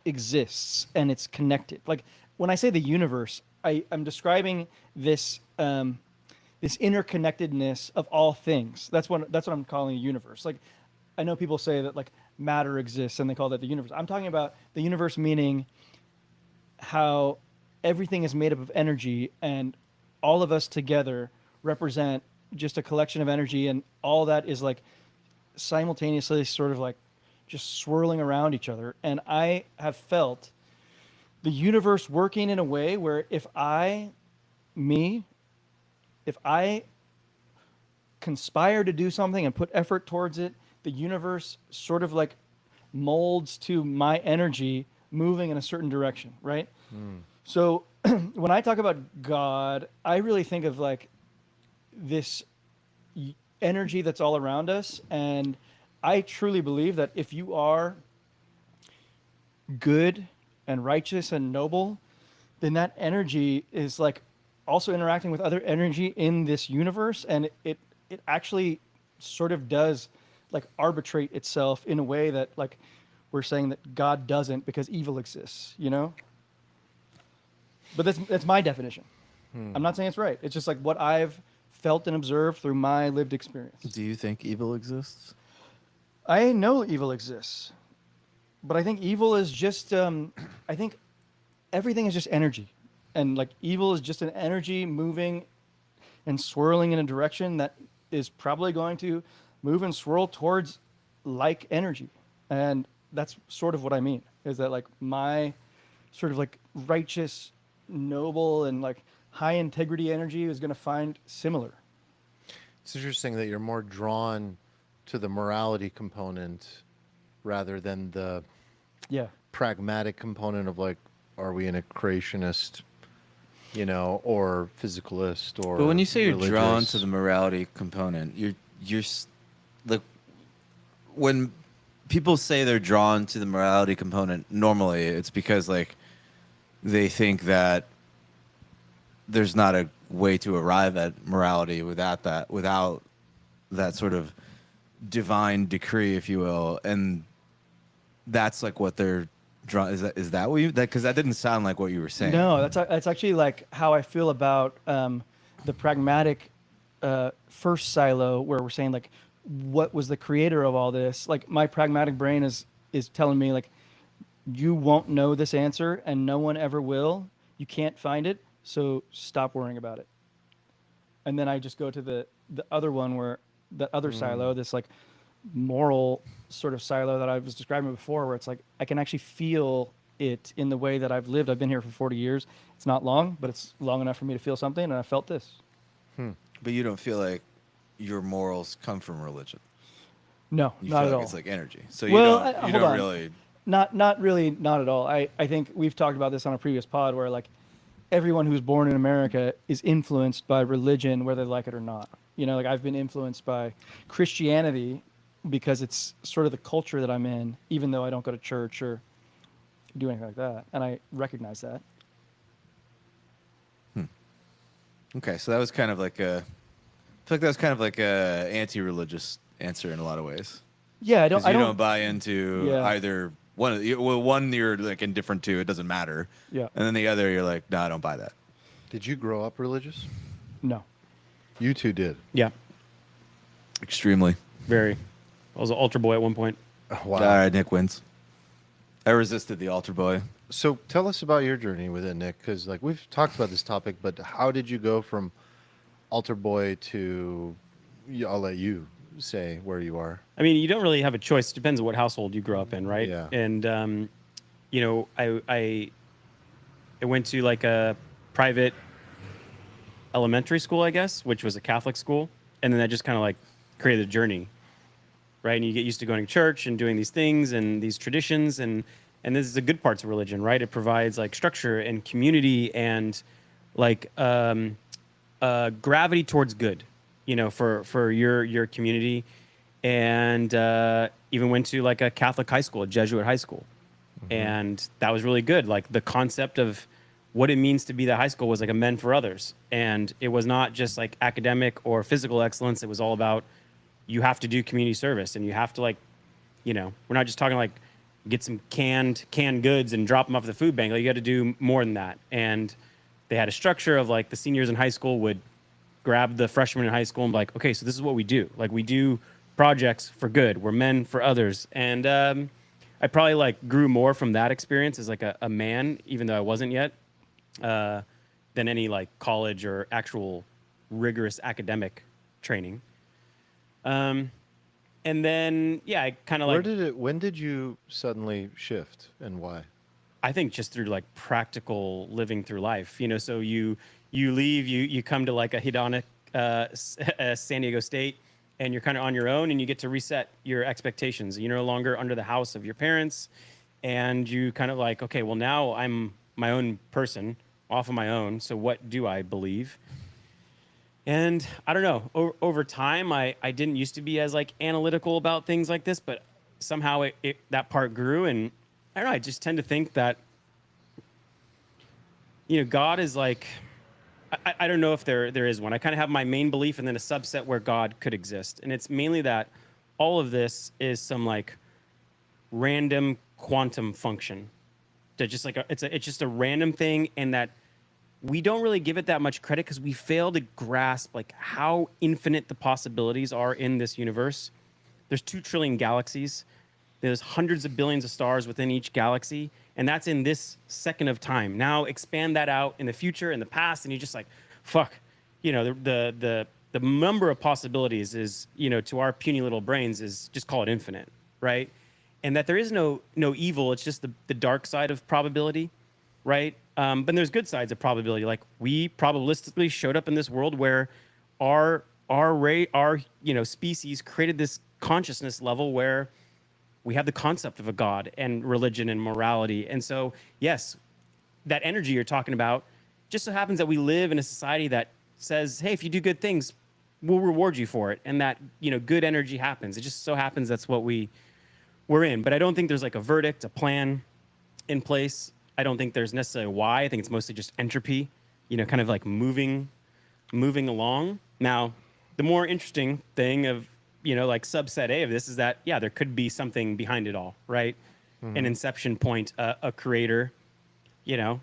exists and it's connected. Like when I say the universe, I'm describing this this interconnectedness of all things. That's what I'm calling a universe. Like I know people say that like matter exists and they call that the universe. I'm talking about the universe meaning how everything is made up of energy, and all of us together represent just a collection of energy, and all that is like simultaneously sort of like just swirling around each other. And I have felt the universe working in a way where if I conspire to do something and put effort towards it, the universe sort of like molds to my energy moving in a certain direction, right? So when I talk about God, I really think of like this energy that's all around us. And I truly believe that if you are good and righteous and noble, then that energy is like also interacting with other energy in this universe. And it actually sort of does like arbitrate itself in a way that like we're saying that God doesn't, because evil exists, you know? But that's my definition. I'm not saying it's right. It's just like what I've felt and observed through my lived experience. Do you think evil exists? I know evil exists, but I think evil is just, I think everything is just energy. And like evil is just an energy moving and swirling in a direction that is probably going to move and swirl towards like energy. And that's sort of what I mean, is that like my sort of like righteous, noble, and like high integrity energy is going to find similar. It's interesting that you're more drawn to the morality component rather than the Yeah. pragmatic component of like, are we in a creationist, you know, or physicalist, or But when you say you're drawn religious? to the morality component, like when people say they're drawn to the morality component, normally it's because like they think that there's not a way to arrive at morality without that sort of divine decree, if you will, and that's like what they're drawn. Is that what you? Because that didn't sound like what you were saying. No, that's actually like how I feel about the pragmatic first silo, where we're saying like, what was the creator of all this? Like my pragmatic brain is telling me like, you won't know this answer, and no one ever will. You can't find it, so stop worrying about it. And then I just go to the other one, where the other silo, this like moral sort of silo that I was describing before, where it's like I can actually feel it in the way that I've lived. I've been here for 40 years. It's not long, but it's long enough for me to feel something, and I felt this. But you don't feel like your morals come from religion. No, You not feel at like all. It's like energy. So Well, you hold don't on. really. Not really, not at all. I think we've talked about this on a previous pod, where like everyone who's born in America is influenced by religion, whether they like it or not. You know, like I've been influenced by Christianity because it's sort of the culture that I'm in, even though I don't go to church or do anything like that. And I recognize that. Okay, so that was kind of like I feel like that was kind of like a anti-religious answer in a lot of ways. Yeah, I 'Cause don't. you don't buy into Yeah. either one. One you're like indifferent to; it doesn't matter. Yeah. And then the other, you're like, no, I don't buy that. Did you grow up religious? No. You two did. Yeah, Extremely. very. I was an altar boy at one point. Wow. All right, Nick wins. I resisted the altar boy. So tell us about your journey with it, Nick, because like we've talked about this topic, but how did you go from altar boy to? I'll let you say where you are. I mean, you don't really have a choice. It depends on what household you grow up in, right? Yeah. And you know, I went to like a private elementary school, I guess, which was a Catholic school, and then that just kind of like created a journey, right? And you get used to going to church and doing these things and these traditions, and this is the good parts of religion, right? It provides like structure and community and like gravity towards good, you know, for your community, and even went to like a Catholic high school, a Jesuit high school, and that was really good. Like the concept of what it means to be that high school was like a men for others, and it was not just like academic or physical excellence. It was all about you have to do community service, and you have to like, you know, we're not just talking like get some canned goods and drop them off at the food bank. Like you got to do more than that. And they had a structure of like the seniors in high school would grab the freshmen in high school and be like, okay, so this is what we do. Like we do projects for good. We're men for others. And I probably like grew more from that experience as like a man, even though I wasn't yet, than any like college or actual rigorous academic training. And then, yeah, I kind of like. When did you suddenly shift and why? I think just through like practical living through life, you know. So you leave, you come to like a hedonic San Diego State, and you're kind of on your own, and you get to reset your expectations. You're no longer under the house of your parents, and you kind of like, okay, well now I'm my own person, off of my own. So what do I believe? And I don't know, over time, I didn't used to be as like analytical about things like this, but somehow that part grew. And I don't know, I just tend to think that, you know, God is like, I don't know if there is one. I kind of have my main belief and then a subset where God could exist. And it's mainly that all of this is some like random quantum function. That just like, it's just a random thing, and that we don't really give it that much credit because we fail to grasp like how infinite the possibilities are in this universe. There's 2 trillion galaxies. There's hundreds of billions of stars within each galaxy, and that's in this second of time. Now expand that out in the future, in the past, and you're just like, fuck, you know, the number of possibilities is, you know, to our puny little brains is just call it infinite, right? And that there is no evil. It's just the dark side of probability, right? But there's good sides of probability. Like we probabilistically showed up in this world where our you know species created this consciousness level where we have the concept of a God and religion and morality. And so, yes, that energy you're talking about just so happens that we live in a society that says, hey, if you do good things, we'll reward you for it. And that, you know, good energy happens. It just so happens that's what we're in. But I don't think there's like a verdict, a plan in place. I don't think there's necessarily why. I think it's mostly just entropy, you know, kind of like moving along. Now, the more interesting thing of, you know, like subset A of this is that, yeah, there could be something behind it all, right? An inception point, a creator, you know.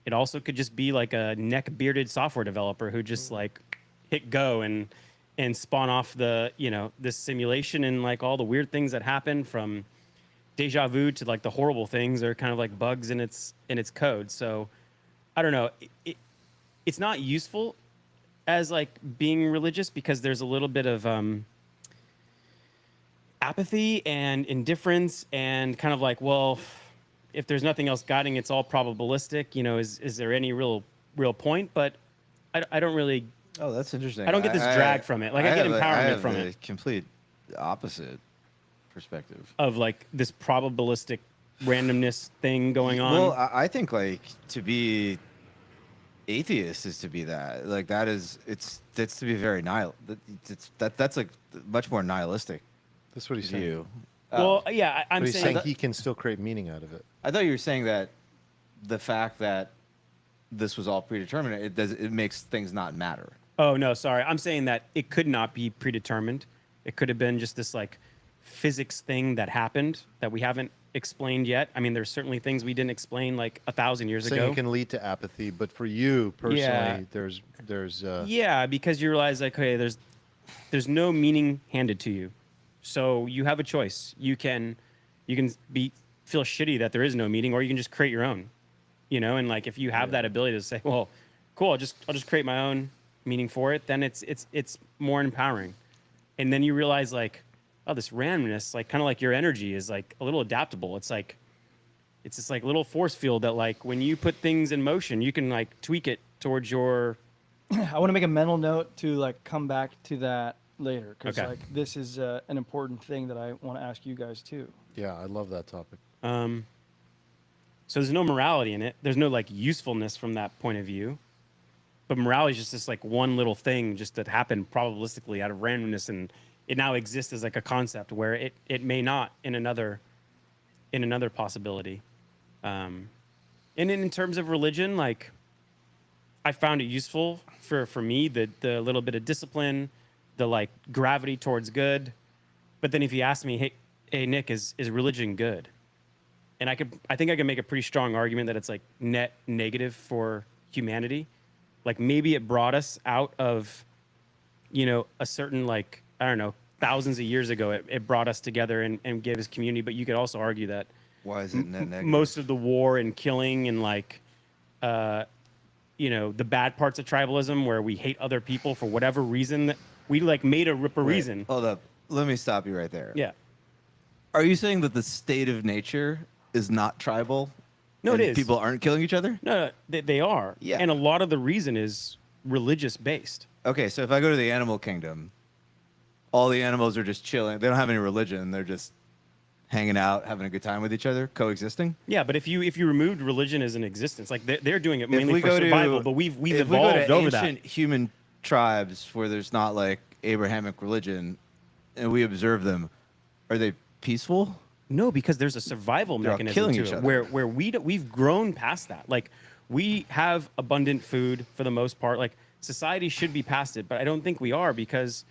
It also could just be like a neck-bearded software developer who just like hit go and spawn off the, you know, this simulation and like all the weird things that happen from deja vu to like the horrible things are kind of like bugs in its code. So I don't know. It's not useful as like being religious because there's a little bit of apathy and indifference and kind of like, well, if there's nothing else guiding, it's all probabilistic. You know, is there any real point? But I don't really. Oh, that's interesting. I don't get this drag from it. Like I get empowerment from it. Complete opposite perspective Of like this probabilistic randomness thing going on. Well, I think like to be atheist is to be that. Like that's to be very that's like much more nihilistic That's what he's saying. view. Well, yeah, I'm But he's saying saying he can still create meaning out of it. I thought you were saying that the fact that this was all predetermined, it makes things not matter. Oh no, sorry. I'm saying that it could not be predetermined. It could have been just this like physics thing that happened that we haven't explained yet. I mean, there's certainly things we didn't explain like 1,000 years Saying ago. it can lead to apathy, but for you personally, Yeah. there's Yeah, because you realize like, okay, there's no meaning handed to you. So you have a choice. You can feel shitty that there is no meaning, or you can just create your own. And like if you have that ability to say, well, cool, I'll just create my own meaning for it, then it's more empowering. And then you realize like, oh, this randomness, like kind of like your energy is like a little adaptable. It's this like little force field that like when you put things in motion, you can like tweak it towards your. I want to make a mental note to like come back to that later because Okay. like this is an important thing that I want to ask you guys too. Yeah, I love that topic. So there's no morality in it. There's no like usefulness from that point of view. But morality is just this like one little thing just that happened probabilistically out of randomness, and it now exists as like a concept where it may not in another possibility. And in terms of religion, like I found it useful for me, the little bit of discipline, the like gravity towards good. But then if you ask me, hey Nick, is religion good? And I think I can make a pretty strong argument that it's like net negative for humanity. Like maybe it brought us out of, a certain like, I don't know, thousands of years ago, it brought us together and gave us community. But you could also argue that Why is it net negative? most of the war and killing and like, the bad parts of tribalism where we hate other people for whatever reason, that we like made a Wait, reason. Hold up. Let me stop you right there. Yeah. Are you saying that the state of nature is not tribal? No, it and is. People aren't killing each other? No, they are. Yeah. And a lot of the reason is religious based. Okay, so if I go to the animal kingdom, all the animals are just chilling. They don't have any religion. They're just hanging out, having a good time with each other, coexisting. Yeah, but if you removed religion as an existence, like they're doing it If mainly we for go to- survival, but we've If we go evolved to over that. ancient human tribes where there's not like Abrahamic religion, and we observe them, are they peaceful? No, because there's a survival They're all mechanism killing to each it other. where we've grown past that. Like we have abundant food for the most part. Like society should be past it, but I don't think we are because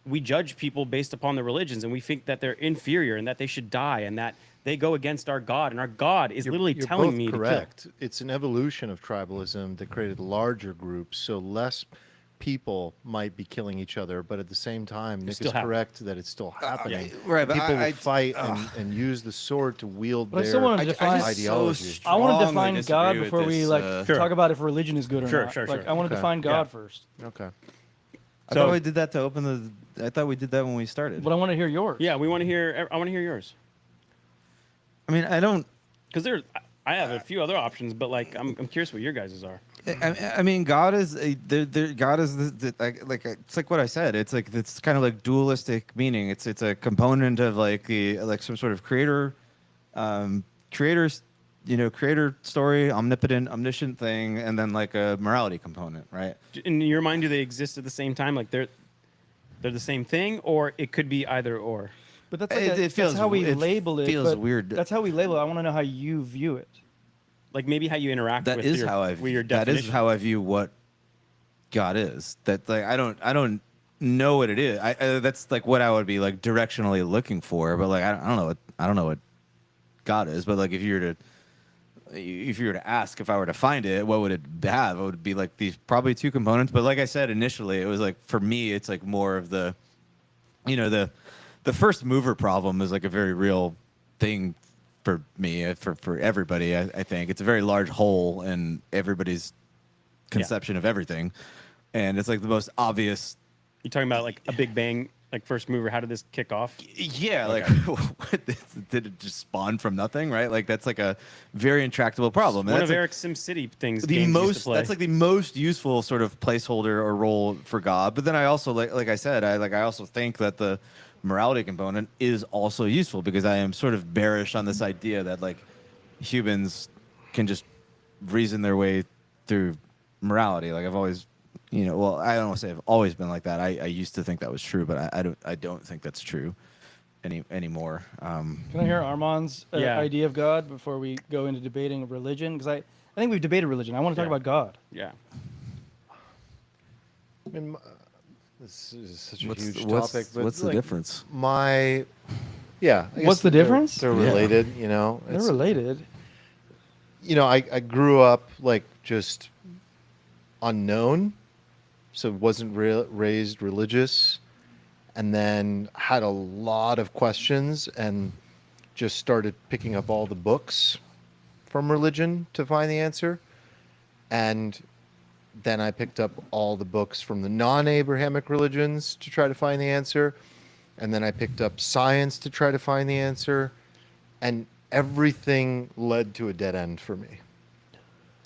we judge people based upon their religions and we think that they're inferior and that they should die and that they go against our God, and our God is literally You're telling both me correct. It's an evolution of tribalism that created larger groups, so less people might be killing each other, but at the same time, Nick still is happening. correct that it's still happening. right, but People I- will fight and use the sword to wield But I their still want to define. ideology. I want to strongly define disagree God with before we this, like Sure. talk about if religion is good or Sure, not. sure, Like sure. I want to Okay. define God Yeah. first, Okay. I So- thought we did that to open the. I thought we did that when we started. but I want to hear yours. Yeah, we want to hear. I want to hear yours I mean, I don't. because I have a few other options, but like I'm curious what your guys' are. I mean, God is God is like it's like what I said. It's like it's kind of like dualistic meaning. It's a component of like the like some sort of creator, creators, creator story, omniscient thing, and then like a morality component, right? In your mind, do they exist at the same time? Like they're the same thing, or it could be either or. But that's like It feels- that's how we it label it. feels but weird. That's how we label it. I want to know how you view it. Like maybe how you interact That with is your, how I with your that is definition. how I view what God is. That like I don't know what it is. That's like what I would be like directionally looking for. But like I don't know what God is. But like if you were to ask if I were to find it, what would it have? It would be like these probably two components. But like I said initially, it was like for me, it's like more of the first mover problem is like a very real thing for me, for everybody. I think it's a very large hole in everybody's conception of everything, and it's like the most obvious. You talking about like a Big Bang, like first mover? How did this kick off? Yeah, like what, did it just spawn from nothing, right? Like that's like a very intractable problem. And One that's of like Eric's SimCity things. the games used to most play. that's like the most useful sort of placeholder or role for God. But then I also like I said, I also think that the morality component is also useful because I am sort of bearish on this idea that like humans can just reason their way through morality. Like I've always, well, I don't want to say I've always been like that. I used to think that was true, but I don't think that's true anymore. Can I hear Armand's Yeah. idea of God before we go into debating religion? Because I think we've debated religion. I want to talk Yeah. about God. Yeah. I mean, this is such a What's huge the- topic. But what's the like, difference? I guess What's the difference? They're Yeah. related, They're It's- related. I grew up like just unknown, so wasn't raised religious, and then had a lot of questions and just started picking up all the books from religion to find the answer. And then I picked up all the books from the non-Abrahamic religions to try to find the answer. And then I picked up science to try to find the answer. And everything led to a dead end for me.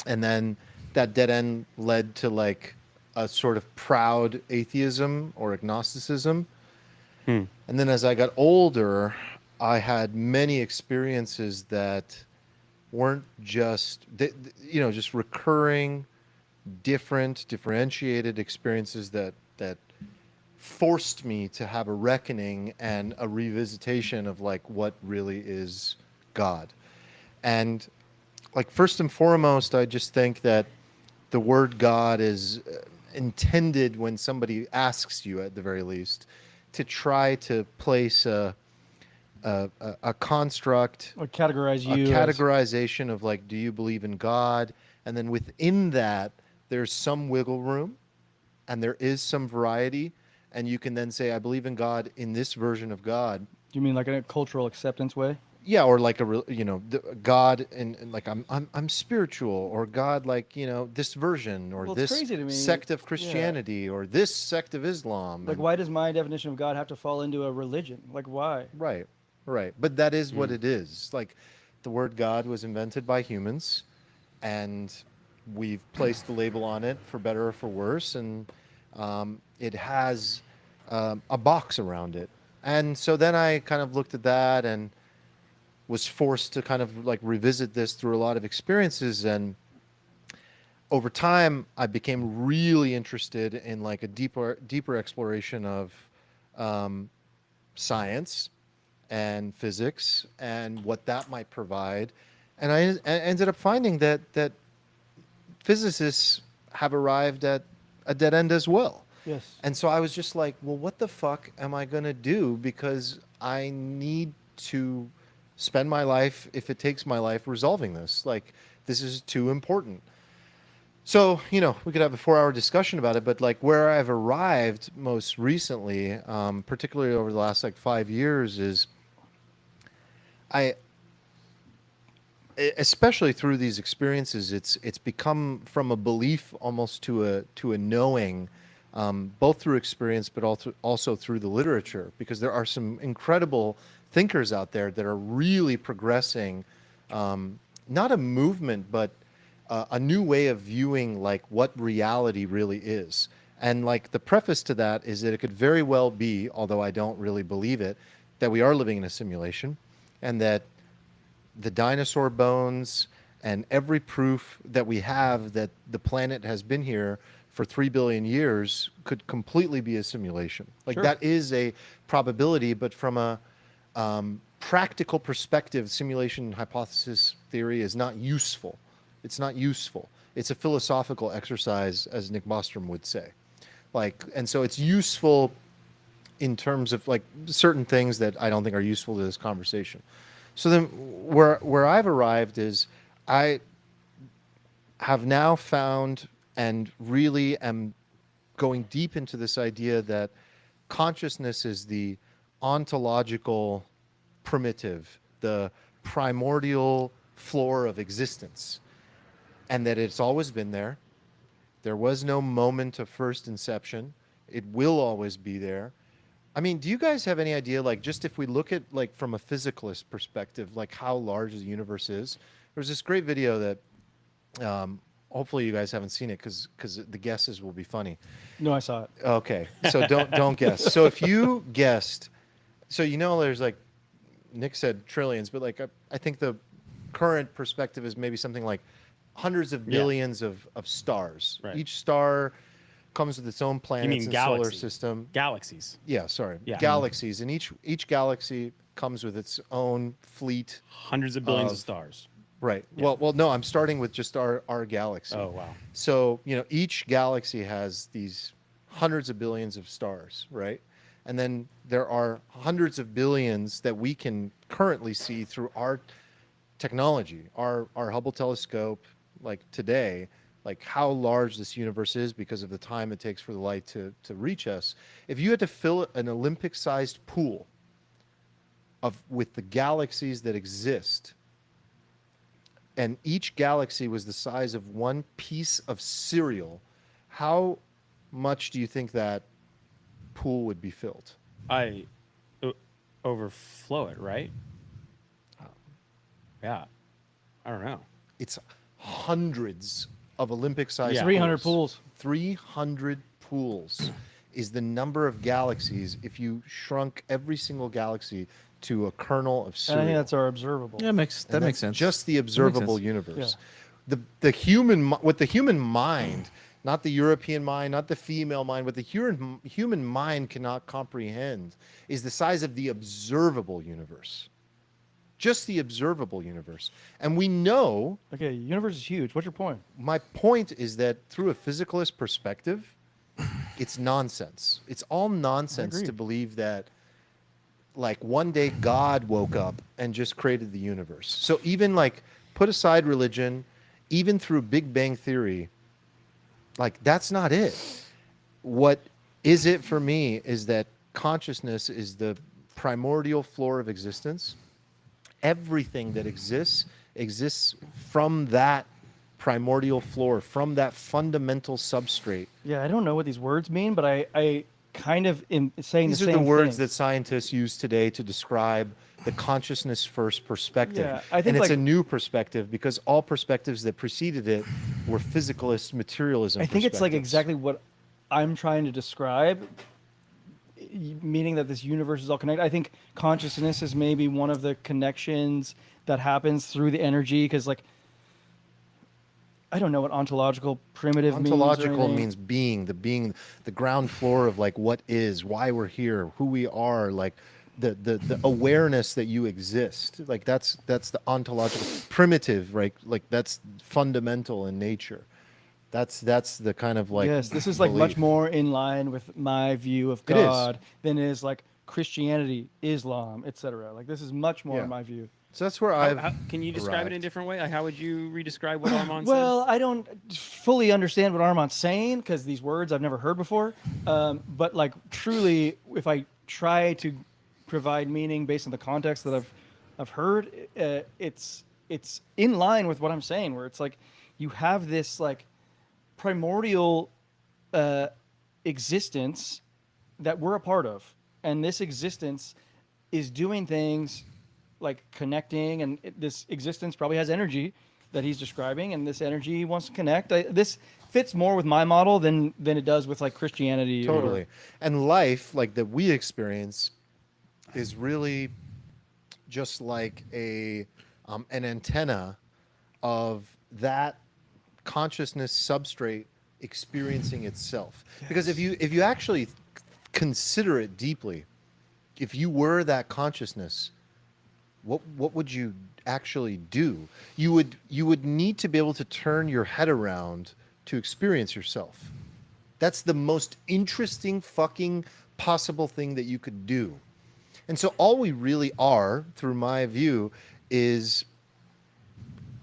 And then that dead end led to like a sort of proud atheism or agnosticism. And then as I got older, I had many experiences that weren't just, just recurring, differentiated experiences that forced me to have a reckoning and a revisitation of like what really is God. And like first and foremost, I just think that the word God is intended when somebody asks you, at the very least, to try to place a construct, Or categorize a you. categorization of like, do you believe in God? And then within that, there's some wiggle room, and there is some variety, and you can then say, I believe in God in this version of God. You mean like in a cultural acceptance way? Yeah, or like God and like I'm spiritual, or God like this version, or Well, it's this crazy to me. sect of Christianity, or this sect of Islam. Like, and- why does my definition of God have to fall into a religion? Like, why? Right, right. But that is what it is. Like the word God was invented by humans, and we've placed the label on it for better or for worse, and it has a box around it. And so then I kind of looked at that and was forced to kind of like revisit this through a lot of experiences. And over time, I became really interested in like a deeper exploration of science and physics and what that might provide. And I ended up finding that physicists have arrived at a dead end as well. Yes. And so I was just like, well, what the fuck am I going to do? Because I need to spend my life, if it takes my life, resolving this. Like, this is too important. So, we could have a 4-hour discussion about it, but like where I've arrived most recently, particularly over the last like 5 years, is especially through these experiences, it's become from a belief almost to a knowing, both through experience, but also through the literature, because there are some incredible thinkers out there that are really progressing, not a movement, but a new way of viewing like what reality really is. And like the preface to that is that it could very well be, although I don't really believe it, that we are living in a simulation, and that the dinosaur bones and every proof that we have that the planet has been here for 3 billion years could completely be a simulation. Like Sure. that is a probability, but from a practical perspective, simulation hypothesis theory is not useful. It's not useful. It's a philosophical exercise, as Nick Bostrom would say. Like, and so it's useful in terms of like certain things that I don't think are useful to this conversation. So then where I've arrived is I have now found and really am going deep into this idea that consciousness is the ontological primitive, the primordial floor of existence, and that it's always been there. There was no moment of first inception. It will always be there. I mean, do you guys have any idea, like, just if we look at, like, from a physicalist perspective, like, how large the universe is? There's this great video that, hopefully you guys haven't seen it because the guesses will be funny. No, I saw it. Okay, so don't guess. So if you guessed, so there's, like, Nick said trillions, but, like, I think the current perspective is maybe something like hundreds of billions of stars. Right. Each star comes with its own planets and solar system. Galaxies. Yeah, sorry. Yeah. Galaxies. And each galaxy comes with its own fleet. Hundreds of billions of stars. Right. Yeah. Well, no, I'm starting with just our galaxy. Oh, wow. So, each galaxy has these hundreds of billions of stars, right? And then there are hundreds of billions that we can currently see through our technology, our Hubble telescope, like today, like how large this universe is because of the time it takes for the light to reach us. If you had to fill an Olympic-sized pool with the galaxies that exist, and each galaxy was the size of one piece of cereal, how much do you think that pool would be filled? I overflow it, right? Yeah. I don't know. It's hundreds of Olympic-sized Yeah. 300 pools. 300 pools is the number of galaxies if you shrunk every single galaxy to a kernel of And cereal. I think that's our observable. Yeah, that makes And that's just the observable sense. universe. The human what the human mind, not the European mind, not the female mind, what the human mind cannot comprehend is the size of the observable universe. Just the observable universe. And we know, Okay, universe is huge. What's your point? my point is that through a physicalist perspective, it's nonsense. It's all nonsense agree. to believe that like one day God woke up and just created the universe. So even like put aside religion, even through Big Bang Theory, like that's not it. What is it for me is that consciousness is the primordial floor of existence. Everything that exists from that primordial floor, from that fundamental substrate. Yeah, I don't know what these words mean, but I kind of am saying These the are same the words thing. that scientists use today to describe the consciousness first perspective. Yeah, I think, and it's like- a new perspective because all perspectives that preceded it were physicalist materialism. I think it's like perspectives. exactly what I'm trying to describe, meaning that this universe is all connected. I think consciousness is maybe one of the connections that happens through the energy, because like I don't know what ontological primitive means. or Ontological anything. means being, the ground floor of like what is, why we're here, who we are, like the awareness that you exist. Like that's the ontological primitive, right? Like that's fundamental in nature. That's the kind of like yes, this is like much belief. more in line with my view of It is. God than is like Christianity, Islam, etc. Like this is much more Yeah. my view. So that's where I've Can you describe it in a arrived. different way? Like, how would you redescribe what Armand Well, I don't fully understand what Armand's saying because these words I've never heard before. But like truly, if I try to provide meaning based on the context that I've heard, it's in line with what I'm saying. Where it's like you have this like primordial existence that we're a part of, and this existence is doing things like connecting, and this existence probably has energy that he's describing, and this energy wants to connect. This fits more with my model than it does with like Christianity. or- Totally. And life, like that we experience, is really just like an antenna of that consciousness substrate experiencing itself. Because if you actually consider it deeply, if you were that consciousness, what would you actually do? You would need to be able to turn your head around to experience yourself. That's the most interesting fucking possible thing that you could do. And so all we really are, through my view, is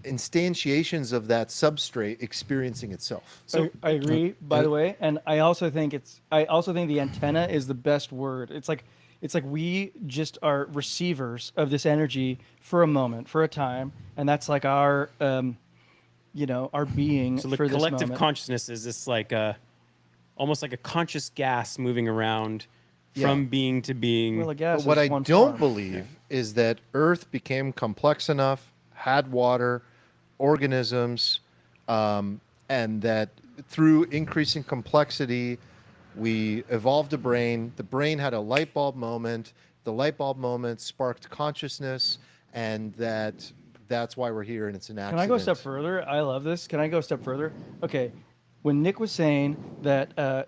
instantiations of that substrate experiencing itself. I agree, by the way, and I also think the antenna is the best word. It's like we just are receivers of this energy for a moment, for a time, and that's like our our being So the for this collective moment. consciousness is this like almost like a conscious gas moving around Yeah. from being to being. Well, I guess But what it's I one don't form. believe is that Earth became complex enough, had water, organisms, and that through increasing complexity, we evolved a brain. The brain had a light bulb moment. The light bulb moment sparked consciousness, and that's why we're here, and it's an accident. Can I go a step further? I love this. Can I go a step further? Okay, when Nick was saying that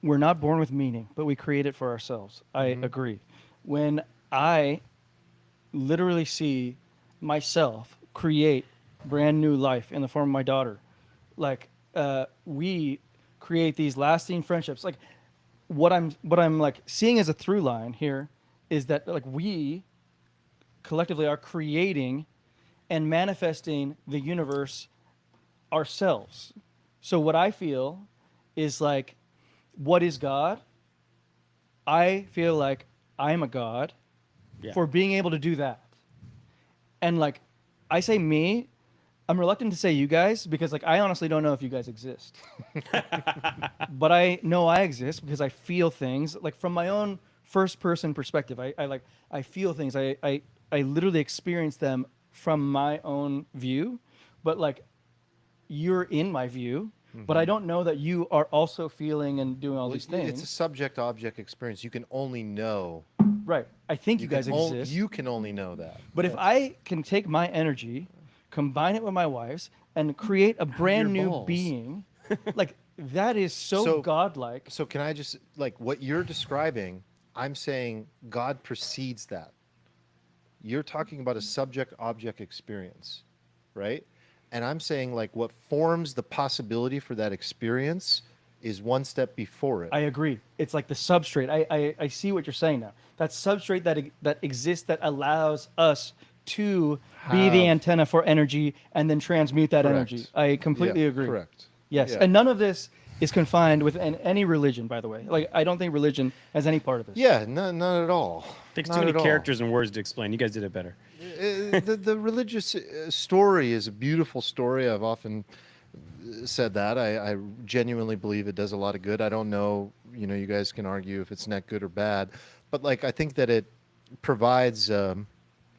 we're not born with meaning, but we create it for ourselves, I agree. When I literally see myself create brand new life in the form of my daughter, like we create these lasting friendships. Like what I'm like seeing as a through line here is that like we collectively are creating and manifesting the universe ourselves. So what I feel is like, what is God? I feel like I'm a god Yeah. for being able to do that. And like, I say me, I'm reluctant to say you guys because like I honestly don't know if you guys exist. But I know I exist because I feel things like from my own first person perspective. I feel things. I literally experience them from my own view. But like you're in my view, but I don't know that you are also feeling and doing all these things. It's a subject-object experience. You can only know. Right. I think you guys exist. You can only know that. But if I can take my energy, combine it with my wife's, and create a brand new balls. being, like that is so godlike. So can I just like what you're describing? I'm saying God precedes that. You're talking about a subject-object experience, right? And I'm saying like what forms the possibility for that experience is one step before it. I agree. It's like the substrate. I see what you're saying now. That substrate that exists that allows us to be the antenna for energy and then transmute that Correct. energy. I completely agree. Correct. Yes. Yeah. And none of this is confined within any religion, by the way. Like I don't think religion has any part of this. Yeah, not at all. Takes Not too many at all. characters and words to explain. You guys did it better. The religious story is a beautiful story. I've often said that. I genuinely believe it does a lot of good. I don't know, you guys can argue if it's net good or bad, but like I think that it provides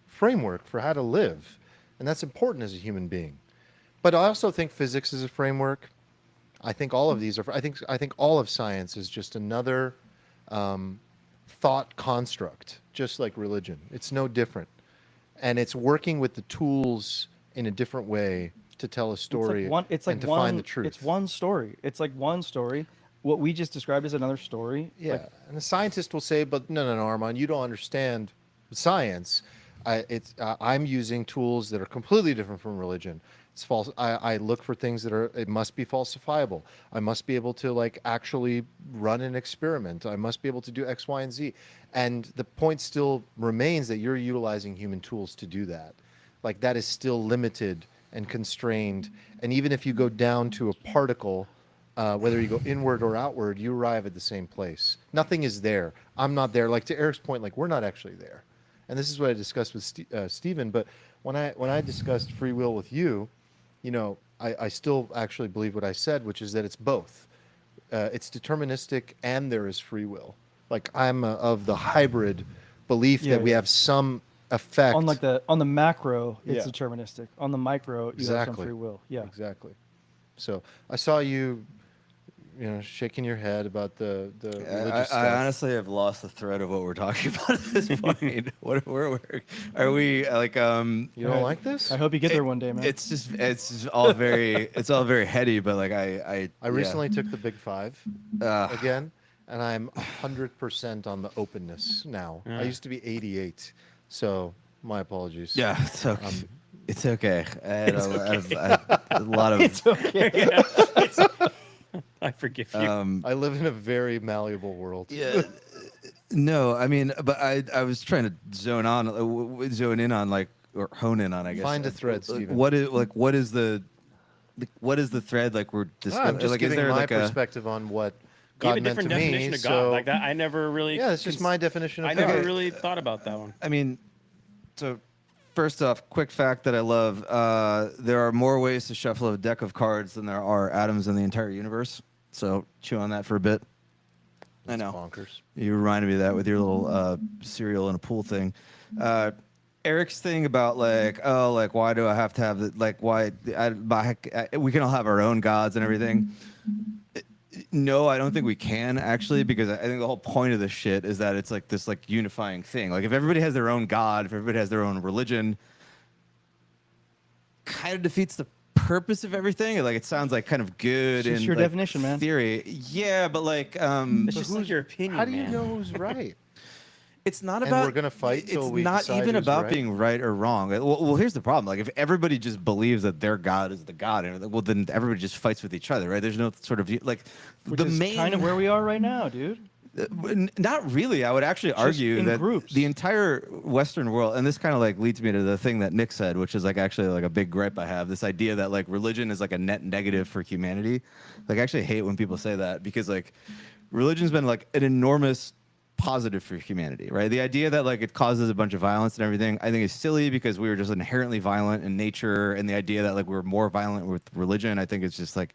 framework for how to live, and that's important as a human being. But I also think physics is a framework. I think all of these are. I think all of science is just another thought construct, just like religion. It's no different, and it's working with the tools in a different way to tell a story and to find the truth. It's one story. It's like one story. What we just described is another story. Yeah, Like, and the scientist will say, "But no, Armand, you don't understand science. I'm using tools that are completely different from religion. It's false. I look for things that it must be falsifiable. I must be able to like actually run an experiment. I must be able to do X, Y, and Z. And the point still remains that you're utilizing human tools to do that. Like that is still limited and constrained. And even if you go down to a particle, whether you go inward or outward, you arrive at the same place. Nothing is there. I'm not there. Like to Eric's point, like we're not actually there. And this is what I discussed with Stephen. But when I discussed free will with you, I still actually believe what I said, which is that it's both. It's deterministic and there is free will. Like I'm of the hybrid belief that we have some effect on the macro, it's Yeah. deterministic. On the micro, you have some free will. Yeah. Exactly. So I saw you, shaking your head about the religious stuff. I honestly have lost the thread of what we're talking about at this point. Where are we like? You don't like this? I hope you get there one day, man. It's just all very heady. But like I recently took the Big Five again, and I'm 100% on the openness now. I used to be 88, so my apologies. Yeah, it's okay. I had a lot of. It's okay. I forgive you. I live in a very malleable world. Yeah. No, I mean, but I was trying to zone in on like or hone in on, I guess. Find a thread, Stephen. What is the thread like we're discussing? I'm just like, giving is there my like perspective on what You have God a meant different to definition me. of God So like that. I never really. yeah, it's just my definition of I God. never really thought about that one. I mean, so first off, quick fact that I love: there are more ways to shuffle a deck of cards than there are atoms in the entire universe. So chew on that for a bit. That's I know. bonkers. You reminded me of that with your little cereal in a pool thing. Eric's thing about why do I have to have we can all have our own gods and everything. No, I don't think we can actually, because I think the whole point of this shit is that it's like this like unifying thing. Like if everybody has their own god, if everybody has their own religion, kind of defeats the purpose of everything. Like it sounds like kind of good It's in your like, definition, man. theory. Yeah, but like It's just like your opinion. How do you man. know who's right? it's not And about we're gonna fight till it's we not decide even who's about right? being right or wrong. Well, here's the problem. Like if everybody just believes that their god is the god, well then everybody just fights with each other, right? There's no sort of like Which the is main kind of where we are right now, dude. Not really. I would actually argue in that groups. the entire Western world, and this kind of like leads me to the thing that Nick said, which is like actually like a big gripe I have. This idea that like religion is like a net negative for humanity. Like I actually hate when people say that because like religion's been like an enormous positive for humanity, right? The idea that like it causes a bunch of violence and everything, I think is silly because we were just inherently violent in nature, and the idea that like we're more violent with religion, I think is just like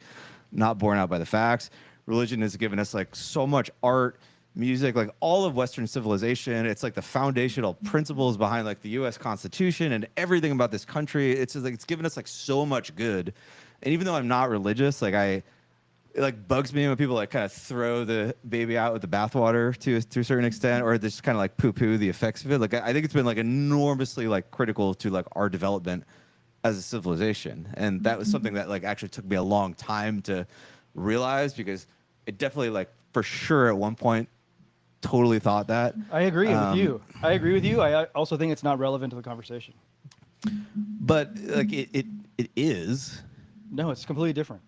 not borne out by the facts. Religion has given us like so much art, music, like all of Western civilization. It's like the foundational principles behind like the U.S. Constitution and everything about this country. It's just like it's given us like so much good. And even though I'm not religious, like it like bugs me when people like kind of throw the baby out with the bathwater to a certain extent, or just kind of like poo-poo the effects of it. Like I think it's been like enormously like critical to like our development as a civilization, and that was something that like actually took me a long time to realize, because it definitely like for sure at one point totally thought that. I agree with you. I agree with you. I also think it's not relevant to the conversation. But like it is. No, it's completely different.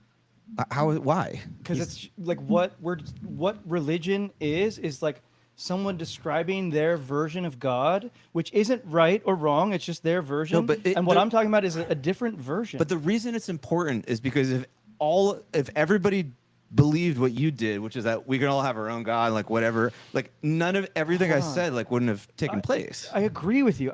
How? Why? Because it's like what religion is like someone describing their version of God, which isn't right or wrong. It's just their version. No, but and what I'm talking about is a different version. But the reason it's important is because if everybody believed what you did, which is that we can all have our own God, like whatever, like none of everything I said like wouldn't have taken place. I agree with you.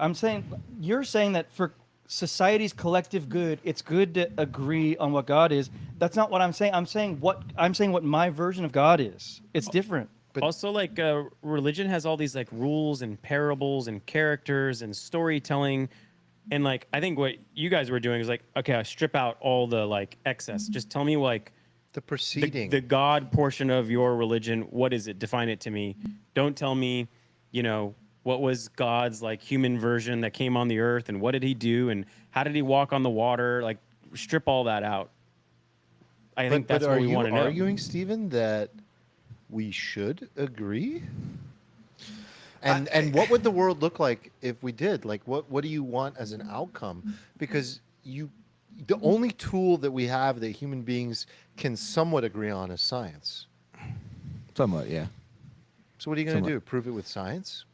You're saying that for society's collective good, it's good to agree on what God is. That's not what I'm saying. I'm saying what my version of God is. It's different. But also, like, religion has all these like rules and parables and characters and storytelling, and like I think what you guys were doing is like, okay, I strip out all the like excess. Just tell me like The proceeding. the God portion of your religion. What is it? Define it to me. Don't tell me, what was God's like human version that came on the earth, and what did he do, and how did he walk on the water? Like, strip all that out. I think that's what we want to know. Are you arguing, Stephen, that we should agree? And what would the world look like if we did? Like, what do you want as an outcome? Because the only tool that we have that human beings can somewhat agree on is science. Somewhat, yeah. So what are you going to do? Prove it with science?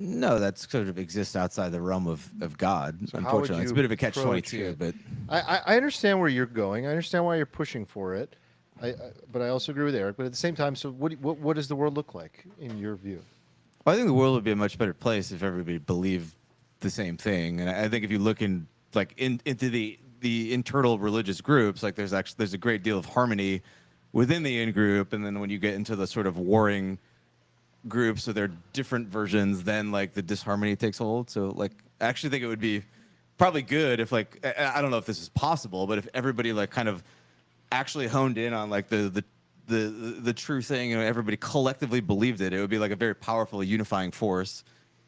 No, that sort of exists outside the realm of God. So unfortunately, it's a bit of a catch-22. approach it? But I understand where you're going. I understand why you're pushing for it. But I also agree with Eric. But at the same time, so what does the world look like in your view? I think the world would be a much better place if everybody believed the same thing. And I think if you look into the internal religious groups, like there's a great deal of harmony within the in-group, and then when you get into the sort of warring groups, so they're different versions, then like the disharmony takes hold. So like I actually think it would be probably good if like I don't know if this is possible, but if everybody like kind of actually honed in on like the true thing, and everybody collectively believed it, it would be like a very powerful unifying force,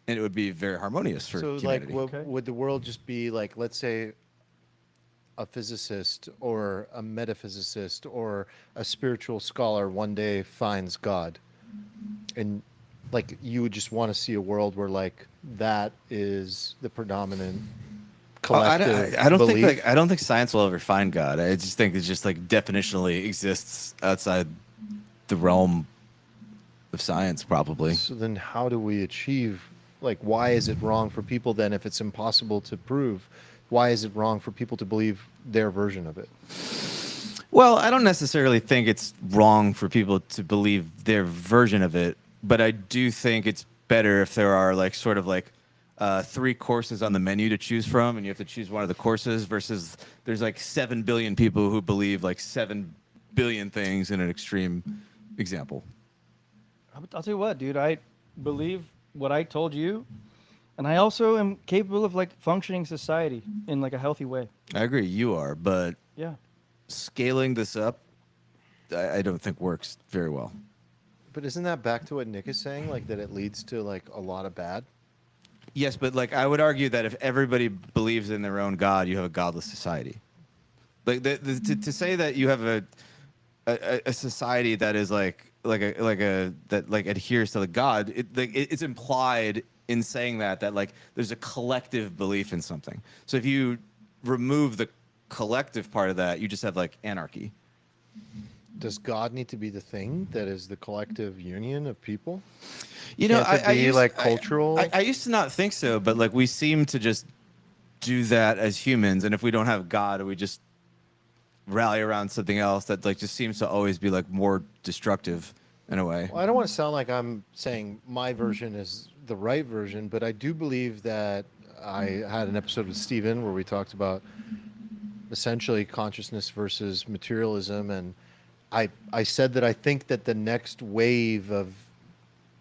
and it would be very harmonious for humanity. Like would the world just be like, let's say, a physicist or a metaphysicist or a spiritual scholar one day finds God, and like you would just want to see a world where like that is the predominant collective I don't belief? think I don't think science will ever find God. I just think it just like definitionally exists outside the realm of science, probably. So then how do we achieve, like, why is it wrong for people then, if it's impossible to prove, why is it wrong for people to believe their version of it? Well, I don't necessarily think it's wrong for people to believe their version of it, but I do think it's better if there are like sort of like 3 courses on the menu to choose from, and you have to choose one of the courses, versus there's like 7 billion people who believe like 7 billion things in an extreme example. I'll tell you what, dude. I believe what I told you, and I also am capable of like functioning society in like a healthy way. I agree, you are, but Yeah. scaling this up, I don't think works very well. But isn't that back to what Nick is saying, like that it leads to like a lot of bad? Yes, but like I would argue that if everybody believes in their own God, you have a godless society. Like to say that you have a society that is like adheres to the God, it's implied in saying that like there's a collective belief in something. So if you remove the collective part of that, you just have like anarchy. does God need to be the thing that is the collective union of people? You know, Can't it be like cultural? I used to not think so, but like we seem to just do that as humans, and if we don't have God, we just rally around something else that like just seems to always be like more destructive in a way. Well, I don't want to sound like I'm saying my version is the right version, but I do believe that I had an episode with Steven where we talked about essentially consciousness versus materialism, and I said that I think that the next wave of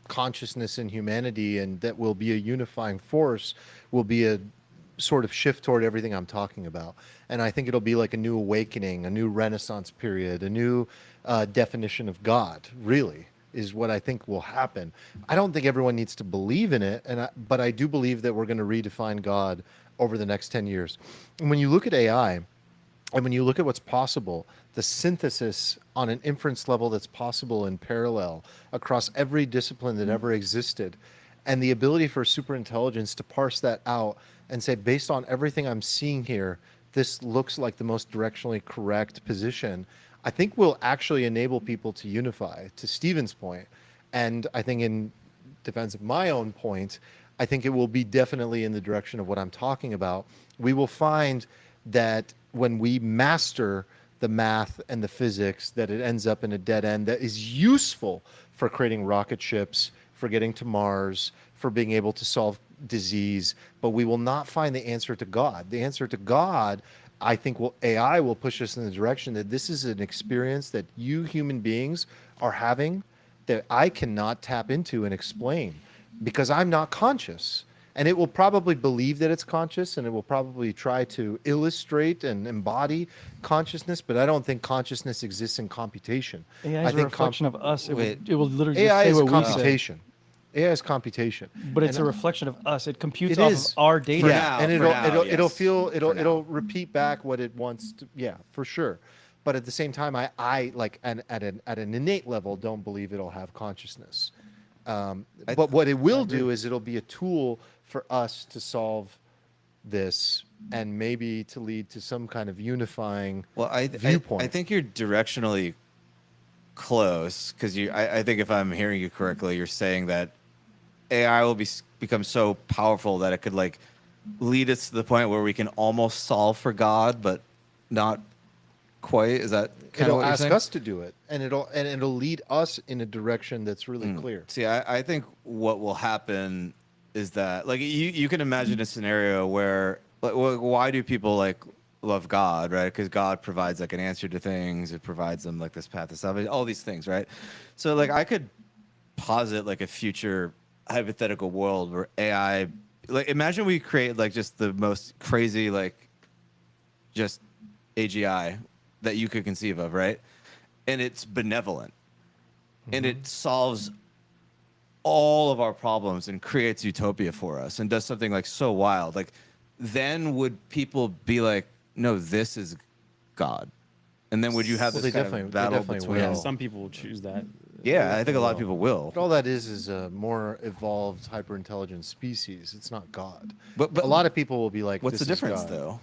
consciousness in humanity and that will be a unifying force will be a sort of shift toward everything I'm talking about. And I think it'll be like a new awakening, a new Renaissance period, a new definition of God, really, is what I think will happen. I don't think everyone needs to believe in it, but I do believe that we're going to redefine God over the next 10 years. And when you look at AI, and when you look at what's possible, the synthesis on an inference level that's possible in parallel across every discipline that ever existed, and the ability for superintelligence to parse that out and say, based on everything I'm seeing here, this looks like the most directionally correct position, I think will actually enable people to unify, to Stephen's point. And I think in defense of my own point, I think it will be definitely in the direction of what I'm talking about. We will find that when we master the math and the physics, that it ends up in a dead end that is useful for creating rocket ships, for getting to Mars, for being able to solve disease, but we will not find the answer to God. The answer to God, I think AI will push us in the direction that this is an experience that you human beings are having that I cannot tap into and explain because I'm not conscious. And it will probably believe that it's conscious, and it will probably try to illustrate and embody consciousness, but I don't think consciousness exists in computation. AI I is a think reflection of us. It Wait. will literally AI just is say what we say. computation. AI is computation. But it's And a reflection of us. It computes It off is. of our data. For yeah, now, and for now, it'll yes. feel For now. it'll repeat back what it wants to. Yeah, for sure. But at the same time, I like at an innate level don't believe it'll have consciousness. But what it will do is it'll be a tool for us to solve this and maybe to lead to some kind of unifying viewpoint. I think you're directionally close because I think if I'm hearing you correctly, you're saying that AI will become so powerful that it could like lead us to the point where we can almost solve for God, but not quite. Is that kind of It'll what you're ask saying? us to do it, and it'll lead us in a direction that's really clear. See, I think what will happen is that like you can imagine a scenario where like, why do people like love God, right? Because God provides like an answer to things. It provides them like this path to salvation, all these things, right? So like I could posit like a future hypothetical world where AI, like imagine we create like just the most crazy like just AGI that you could conceive of, right? And it's benevolent, and it solves all of our problems and creates utopia for us and does something like so wild. Like then would people be like, no, this is God? And then would you have Well, this they kind of definitely battle will. between? Yeah, some people will choose that. Yeah, I think a lot of people will. But all that is a more evolved, hyper-intelligent species. It's not God. But A lot of people will be like, what's the "This is difference God." though?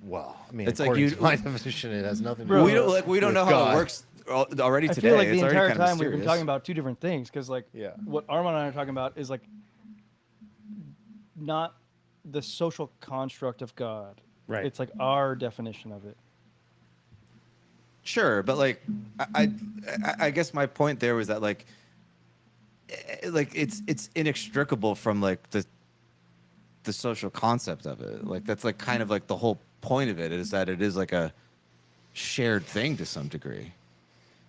Well, I mean, It's like according you- to my definition, it has nothing to Bro, do We don't like we don't with know how God. it works already I today. feel like It's the already entire kind of time we've been mysterious. talking about two different things because, like, Yeah. what Armand and I are talking about is like not the social construct of God. Right. It's like our definition of it. Sure, but like I guess my point there was that like it's inextricable from like the social concept of it. Like that's like kind of like the whole point of it is that it is like a shared thing to some degree.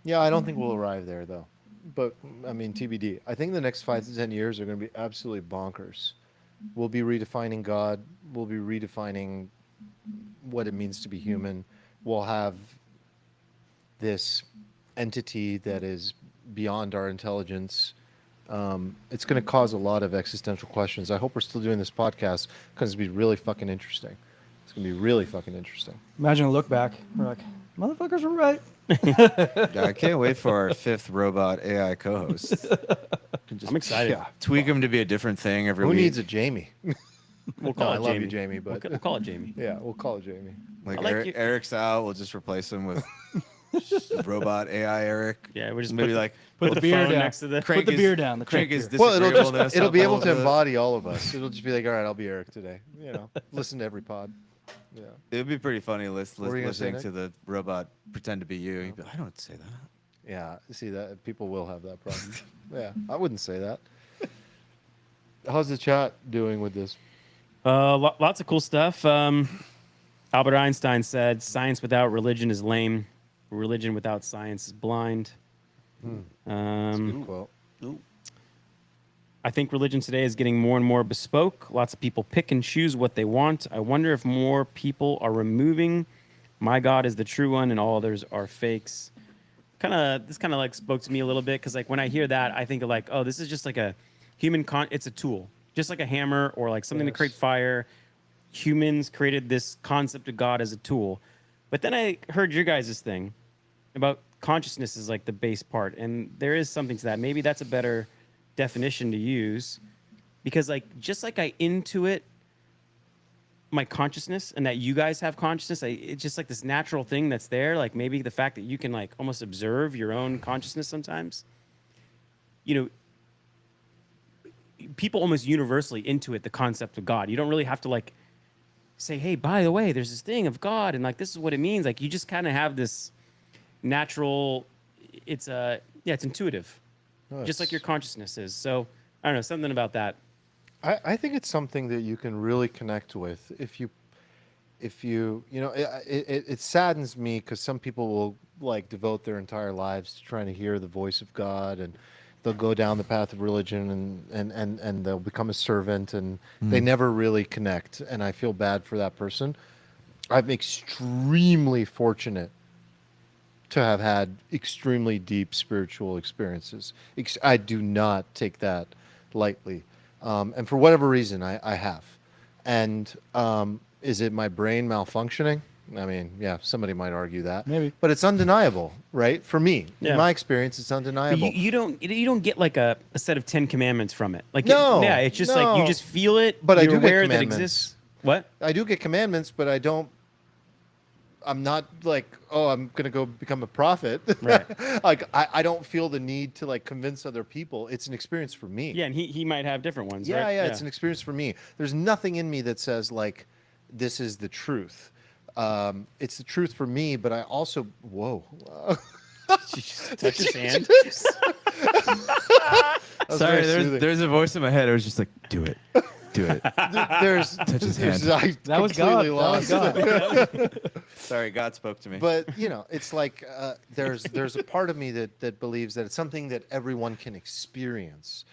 Yeah, I don't think we'll arrive there though. But I mean, TBD. I think the next 5 to 10 years are going to be absolutely bonkers. We'll be redefining God. We'll be redefining what it means to be human. We'll have this entity that is beyond our intelligence. It's going to cause a lot of existential questions. I hope we're still doing this podcast because it's going to be really fucking interesting. It's going to be really fucking interesting. Imagine a look back. We're like, motherfuckers were right. Yeah, I can't wait for our 5th robot AI co-host. I'm excited. Yeah. Tweak him to be a different thing every Who week. needs a Jamie? We'll No, call I it love Jamie. you, Jamie, but We'll call it Jamie. yeah, we'll call it Jamie. Like, I like you- Eric's out, we'll just replace him with Robot AI Eric. Yeah, we just maybe put like Put the beer phone down. next to the Put the beer down. The crank crank his beer. Well, disagreeableness it'll up be a able little to bit. embody all of us. It'll just be like, all right, I'll be Eric today. You know, listen to every pod. Yeah. It would be pretty funny were you gonna say, listening Nick? to the robot pretend to be you. You'd be like, I don't say that. Yeah. See that people will have that problem. Yeah, I wouldn't say that. How's the chat doing with this? Lots of cool stuff. Albert Einstein said, "Science without religion is lame. Religion without science is blind." Good quote. I think religion today is getting more and more bespoke. Lots of people pick and choose what they want. I wonder if more people are removing my God is the true one and all others are fakes. This kind of like spoke to me a little bit because like when I hear that, I think of like, oh, this is just like a it's a tool, just like a hammer or like something to create fire. Humans created this concept of God as a tool. But then I heard your guys' thing about consciousness is like the base part. And there is something to that. Maybe that's a better definition to use because like just like I intuit my consciousness and that you guys have consciousness, it's just like this natural thing that's there. Like maybe the fact that you can like almost observe your own consciousness sometimes, you know, people almost universally intuit the concept of God. You don't really have to like say, hey, by the way, there's this thing of God and like this is what it means. Like you just kind of have this natural, it's intuitive. Just like your consciousness is. So I don't know, something about that. I think it's something that you can really connect with if you it saddens me because some people will like devote their entire lives to trying to hear the voice of God and they'll go down the path of religion and they'll become a servant and they never really connect, and I feel bad for that person. I'm extremely fortunate to have had extremely deep spiritual experiences. I do not take that lightly. And for whatever reason, I have. And is it my brain malfunctioning? I mean, yeah, somebody might argue that. Maybe. But it's undeniable, right? For me, Yeah. in my experience, it's But undeniable. you don't get like a set of 10 commandments from it. Like No, it's just like you no. just feel it. But I you're do get aware that it commandments. exists. What? I do get commandments, but I'm not like, oh, I'm going to go become a prophet. Right. Like, I don't feel the need to like convince other people. It's an experience for me. Yeah, and he might have different ones. Yeah, right? yeah, it's an experience for me. There's nothing in me that says like, this is the truth. It's the truth for me, but I also, whoa. Did you just touch his hand? That was Sorry, very soothing. there's a voice in my head. It was just like, do it. Do it. There's his hand. that was God. That was God. Sorry, God spoke to me. But you know, it's like there's a part of me that believes that it's something that everyone can experience,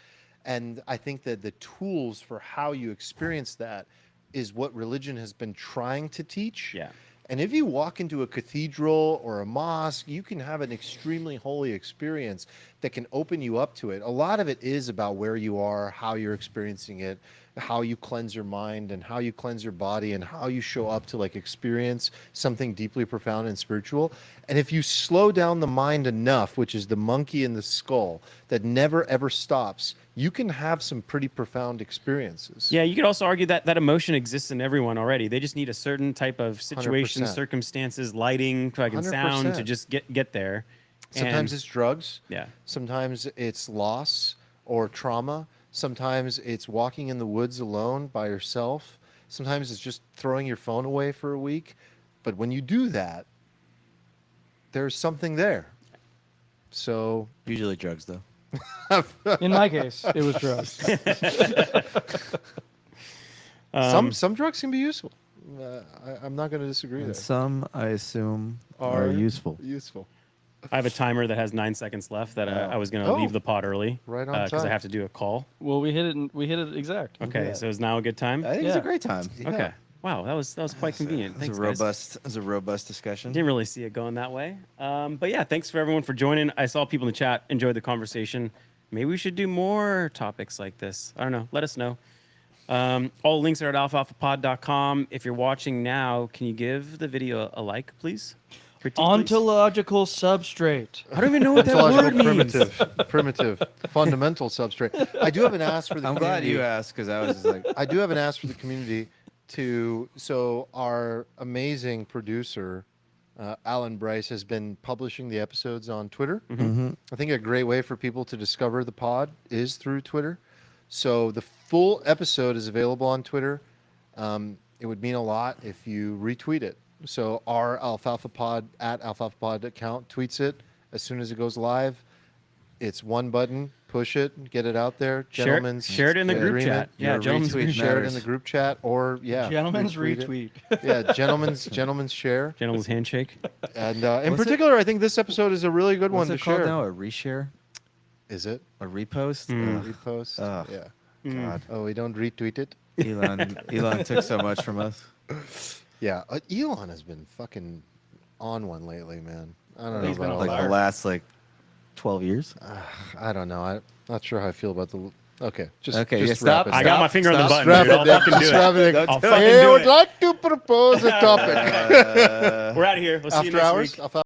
and I think that the tools for how you experience that is what religion has been trying to teach. Yeah. And if you walk into a cathedral or a mosque, you can have an extremely holy experience that can open you up to it. A lot of it is about where you are, how you're experiencing it, how you cleanse your mind and how you cleanse your body and how you show up to like experience something deeply profound and spiritual. And if you slow down the mind enough, which is the monkey in the skull that never ever stops, you can have some pretty profound experiences. Yeah, you could also argue that that emotion exists in everyone already. They just need a certain type of situation, 100%. circumstances, lighting, fucking sound 100%. to just get there. Sometimes And- it's drugs. yeah. Sometimes it's loss or trauma. Sometimes it's walking in the woods alone by yourself. Sometimes it's just throwing your phone away for a week. But when you do that, there's something there. So Usually drugs, though. In my case, it was drugs. some drugs can be useful. I'm not going to disagree there. Some, I assume, Are are useful. Useful. I have a timer that has 9 seconds left that I was going to Oh. leave the pod early. Right on Because I time. have to do a call. Well, we hit it exact. Okay, Yeah. so is now a good time? I think it's a Yeah. great time. Okay. Wow, that was quite convenient. It Thanks, was guys. a robust discussion. Didn't really see it going that way. But yeah, thanks for everyone for joining. I saw people in the chat enjoyed the conversation. Maybe we should do more topics like this. I don't know. Let us know. All links are at alfalfapod.com. If you're watching now, can you give the video a like, please? Critique, please? Ontological substrate. I don't even know what that word Ontological means. primitive, fundamental substrate. I do have an ask for the I'm community. glad you asked because I was just like, I do have an ask for the community so our amazing producer Alan Bryce has been publishing the episodes on Twitter. Mm-hmm. I think a great way for people to discover the pod is through Twitter. So the full episode is available on Twitter. It would mean a lot if you retweet it. So our Alfalfa Pod at Alfalfa Pod account tweets it as soon as it goes live. It's one button, push it, get it out there. Share it in the group agreement. chat. Yeah, Your gentlemen's retweet Share it in matters. the group chat or Gentlemen's retweet it. retweet. Yeah, gentlemen's share. gentlemen's handshake. And in What's it- particular, I think this episode is a really good What's one it to called share. now? A reshare? Is it? A repost? Repost? Ugh. Yeah. God. Oh, we don't retweet it? Elon took so much from us. Yeah. Elon has been fucking on one lately, man. I don't know He's been about on all Like that. the last 12 years. I don't know. I'm not sure how I feel about the. Okay, just Okay, just yeah, stop. wrap it I up. got my finger on the Stop. button, Wrap dude. it I'll down. fucking do Just it. wrap it. I'll fucking Hey, I do would it. like to propose a topic. We're out of here. We'll see you After next hours. week. I'll